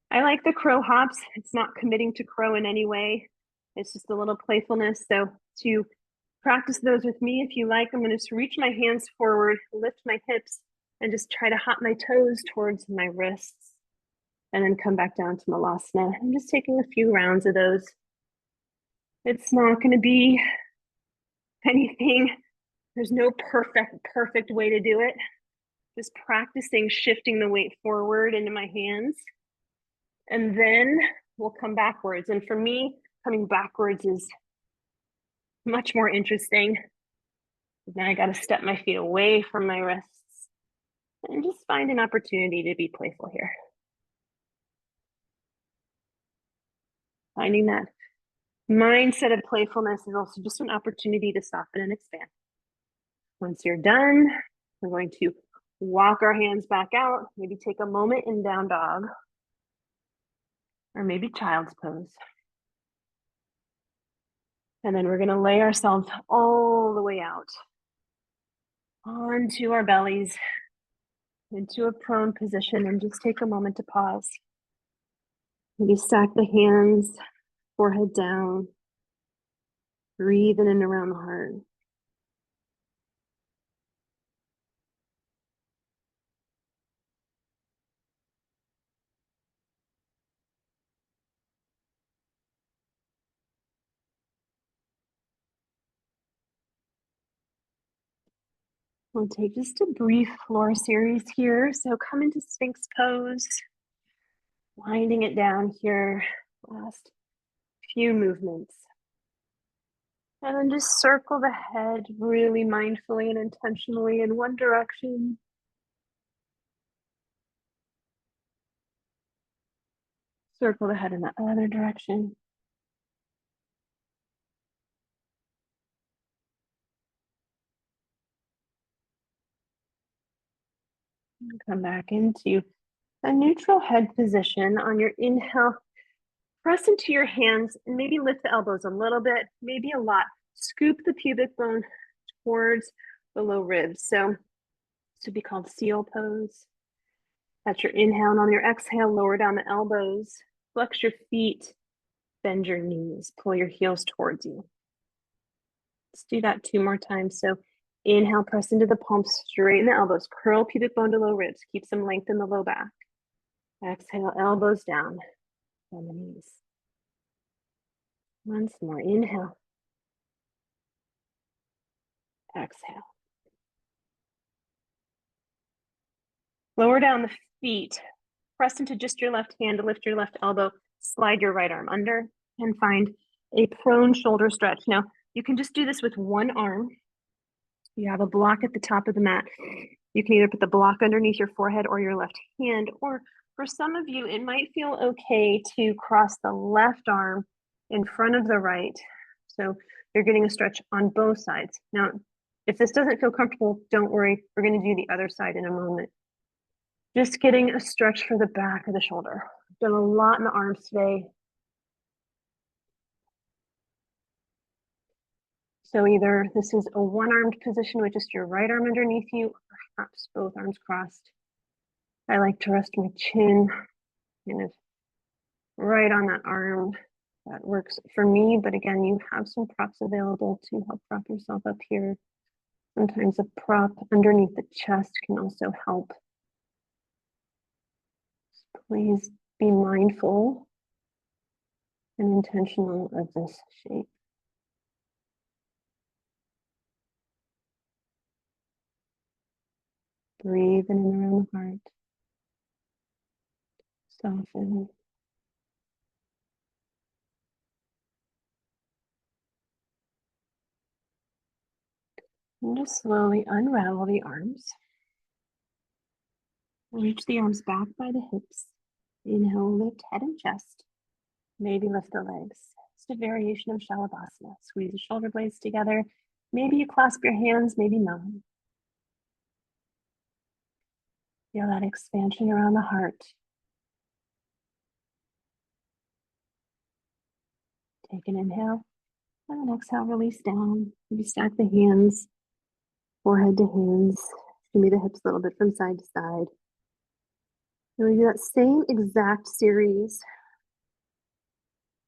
I like the crow hops. It's not committing to crow in any way. It's just a little playfulness. So to practice those with me, if you like, I'm going to just reach my hands forward, lift my hips, and just try to hop my toes towards my wrists, and then come back down to Malasana. I'm just taking a few rounds of those. It's not going to be anything. There's no perfect way to do it. Just practicing shifting the weight forward into my hands. And then we'll come backwards. And for me, coming backwards is much more interesting. Then I got to step my feet away from my wrists and just find an opportunity to be playful here. Finding that mindset of playfulness is also just an opportunity to soften and expand. Once you're done, we're going to walk our hands back out, maybe take a moment in down dog, or maybe child's pose. And then we're going to lay ourselves all the way out onto our bellies, into a prone position, and just take a moment to pause. Maybe stack the hands, forehead down, breathe in and around the heart. We'll take just a brief floor series here. So come into Sphinx pose, winding it down here, last few movements. And then just circle the head really mindfully and intentionally in one direction. Circle the head in the other direction. And come back into a neutral head position. On your inhale, press into your hands and maybe lift the elbows a little bit, maybe a lot. Scoop the pubic bone towards the low ribs. So this would be called seal pose. That's your inhale. And on your exhale, lower down the elbows, flex your feet, bend your knees, pull your heels towards you. Let's do that 2 more times. So inhale, press into the palms, straighten the elbows, curl pubic bone to low ribs, keep some length in the low back. Exhale, elbows down, bend the knees. Once more, inhale. Exhale. Lower down the feet. Press into just your left hand to lift your left elbow. Slide your right arm under and find a prone shoulder stretch. Now, you can just do this with one arm. You have a block at the top of the mat. You can either put the block underneath your forehead or your left hand, or for some of you, it might feel okay to cross the left arm in front of the right. So you're getting a stretch on both sides. Now, if this doesn't feel comfortable, don't worry. We're going to do the other side in a moment. Just getting a stretch for the back of the shoulder. I've done a lot in the arms today. So either this is a one-armed position with just your right arm underneath you, or perhaps both arms crossed. I like to rest my chin kind of right on that arm. That works for me, but again, you have some props available to help prop yourself up here. Sometimes a prop underneath the chest can also help. Please be mindful and intentional of this shape. Breathe in and around the heart. Soften. And just slowly unravel the arms. Reach the arms back by the hips. Inhale, lift head and chest. Maybe lift the legs. Just a variation of Shavasana. Squeeze the shoulder blades together. Maybe you clasp your hands, maybe not. Feel that expansion around the heart. Take an inhale, and then exhale, release down. Maybe stack the hands, forehead to hands. Shimmy the hips a little bit from side to side. And we do that same exact series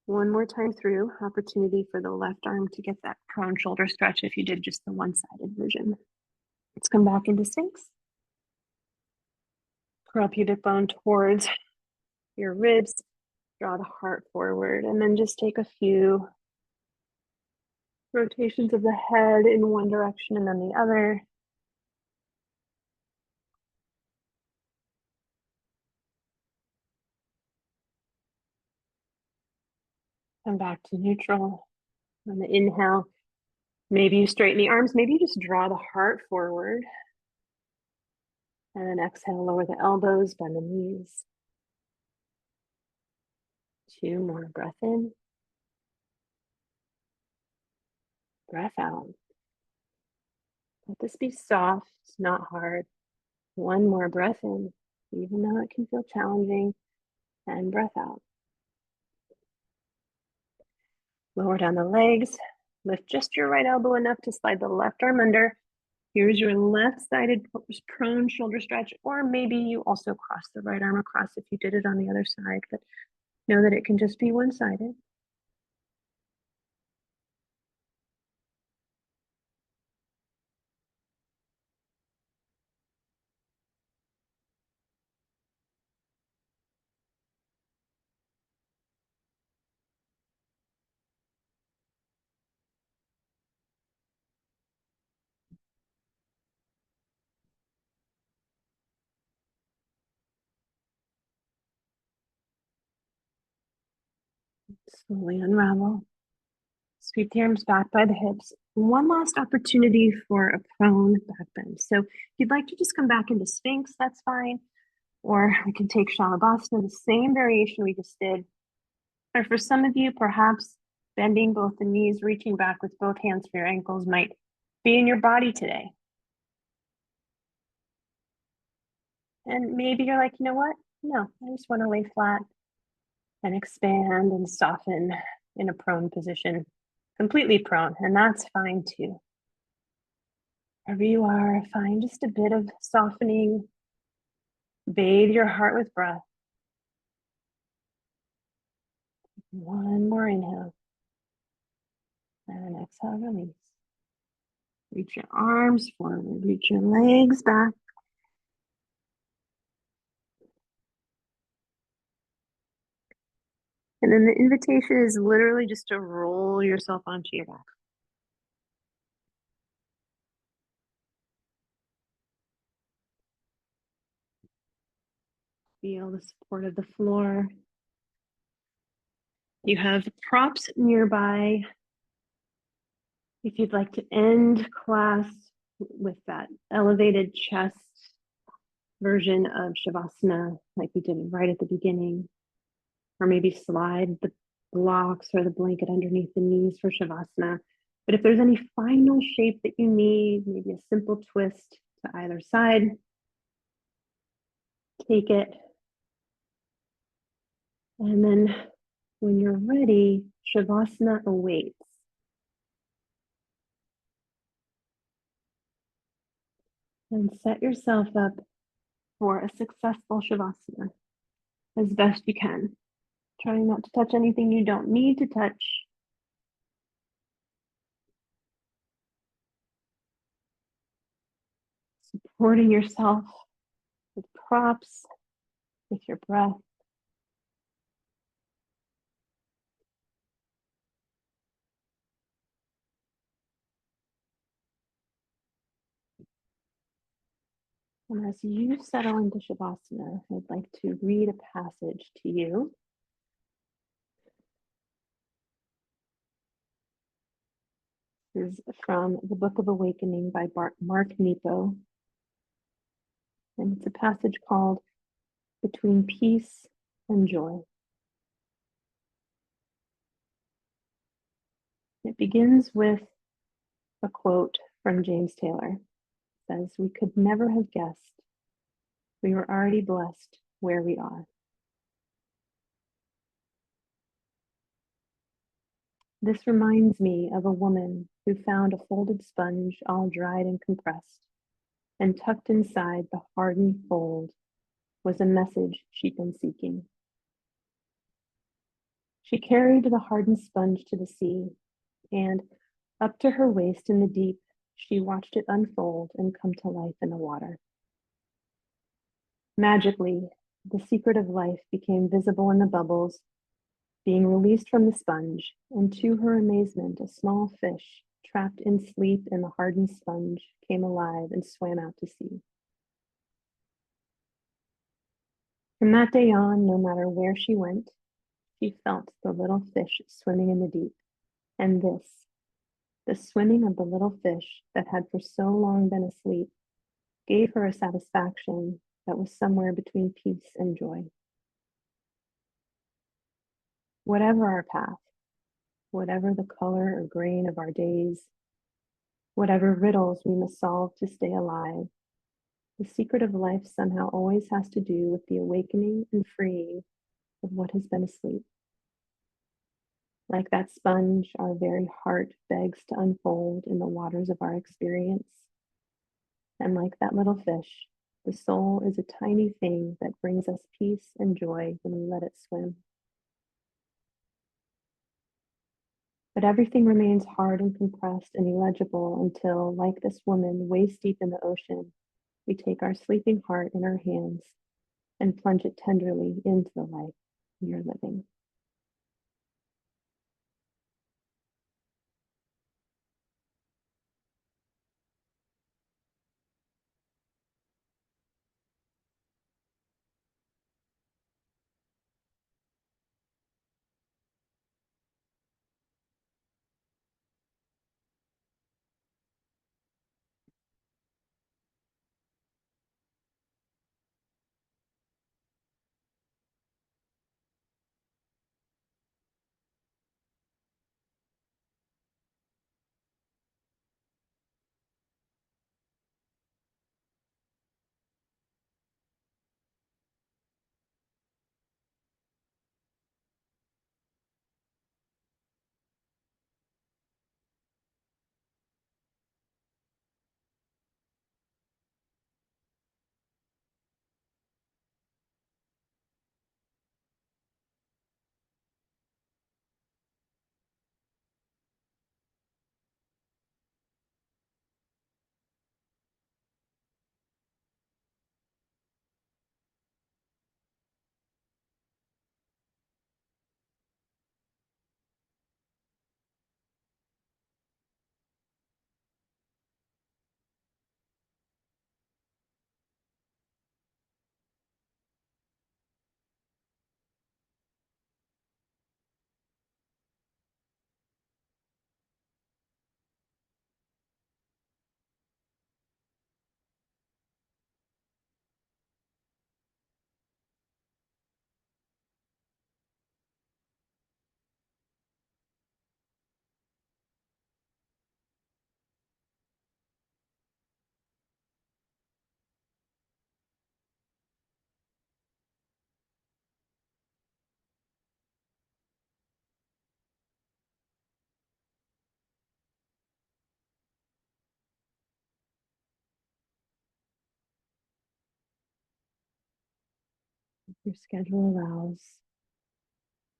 one more time through. Opportunity for the left arm to get that prone shoulder stretch if you did just the one-sided version. Let's come back into Sphinx. Curl pubic bone towards your ribs. Draw the heart forward, and then just take a few rotations of the head in one direction and then the other. Come back to neutral. On the inhale, maybe you straighten the arms, maybe you just draw the heart forward. And then exhale, lower the elbows, bend the knees. 2 more, breath in. Breath out. Let this be soft, not hard. 1 more, breath in, even though it can feel challenging, and breath out. Lower down the legs, lift just your right elbow enough to slide the left arm under. Here's your left-sided prone shoulder stretch, or maybe you also cross the right arm across if you did it on the other side, but know that it can just be one-sided. Slowly unravel. Sweep the arms back by the hips. One last opportunity for a prone back bend. So if you'd like to just come back into Sphinx, that's fine. Or we can take Shavasana, the same variation we just did. Or for some of you, perhaps bending both the knees, reaching back with both hands for your ankles might be in your body today. And maybe you're like, you know what? No, I just want to lay flat and expand and soften in a prone position, completely prone, and that's fine too. Wherever you are, find just a bit of softening. Bathe your heart with breath. 1 more inhale. And exhale, release. Reach your arms forward, reach your legs back. And then the invitation is literally just to roll yourself onto your back. Feel the support of the floor. You have props nearby. If you'd like to end class with that elevated chest version of Shavasana, like we did right at the beginning, or maybe slide the blocks or the blanket underneath the knees for Shavasana. But if there's any final shape that you need, maybe a simple twist to either side, take it. And then when you're ready, Shavasana awaits. And set yourself up for a successful Shavasana as best you can. Trying not to touch anything you don't need to touch. Supporting yourself with props, with your breath. And as you settle into Shavasana, I'd like to read a passage to you. is from the Book of Awakening by Mark Nepo, and it's a passage called Between Peace and Joy. It begins with a quote from James Taylor. It says, "We could never have guessed. We were already blessed where we are." This reminds me of a woman who found a folded sponge all dried and compressed, and tucked inside the hardened fold was a message she'd been seeking. She carried the hardened sponge to the sea, and up to her waist in the deep, she watched it unfold and come to life in the water. Magically, the secret of life became visible in the bubbles, being released from the sponge, and to her amazement, a small fish, trapped in sleep in the hardened sponge, came alive and swam out to sea. From that day on, no matter where she went, she felt the little fish swimming in the deep, and this, the swimming of the little fish that had for so long been asleep, gave her a satisfaction that was somewhere between peace and joy. Whatever our path, whatever the color or grain of our days, whatever riddles we must solve to stay alive, the secret of life somehow always has to do with the awakening and freeing of what has been asleep. Like that sponge, our very heart begs to unfold in the waters of our experience. And like that little fish, the soul is a tiny thing that brings us peace and joy when we let it swim. But everything remains hard and compressed and illegible until, like this woman waist deep in the ocean, we take our sleeping heart in our hands and plunge it tenderly into the life we are living. If your schedule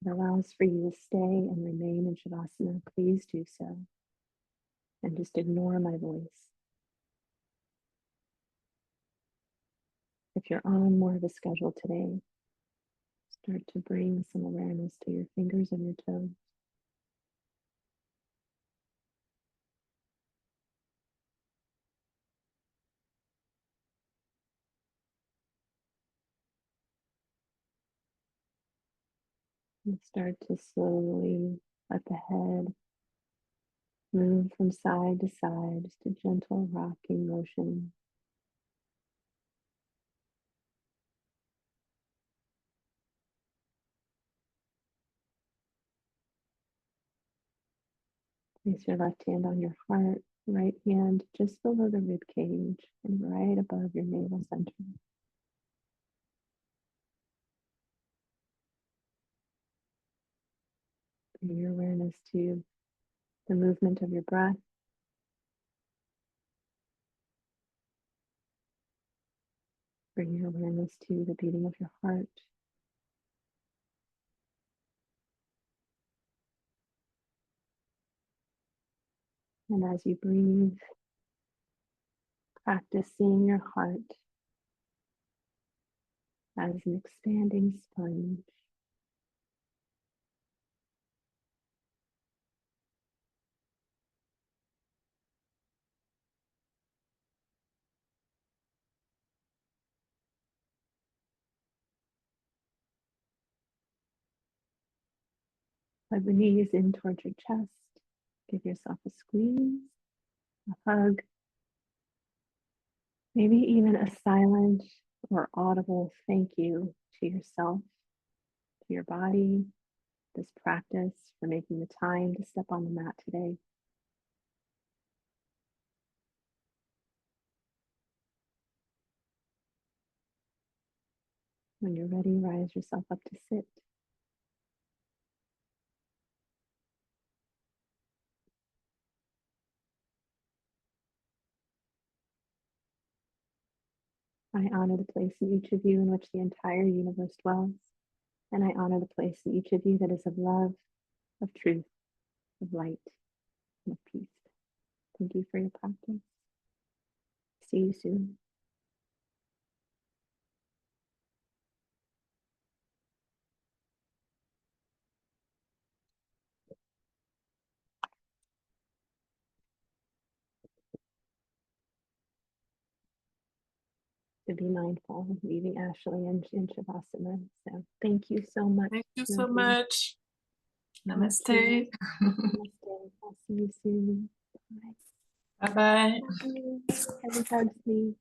allows for you to stay and remain in Savasana, please do so. And just ignore my voice. If you're on more of a schedule today, start to bring some awareness to your fingers and your toes. And start to slowly let the head Move from side to side, just a gentle rocking motion. Place your left hand on your heart, right hand just below the rib cage and right above your navel center. Bring your awareness to the movement of your breath. Bring your awareness to the beating of your heart. And as you breathe, practice seeing your heart as an expanding sponge. Plug the knees in towards your chest. Give yourself a squeeze, a hug, maybe even a silent or audible thank you to yourself, to your body, this practice, for making the time to step on the mat today. When you're ready, rise yourself up to sit. I honor the place in each of you in which the entire universe dwells, and I honor the place in each of you that is of love, of truth, of light, and of peace. Thank you for your practice. See you soon. To be mindful, leaving Ashley in Savasana. So thank you so much. Thank you so much. Namaste. Namaste. I'll see you soon. Bye. Bye-bye. Heavy hugs, please.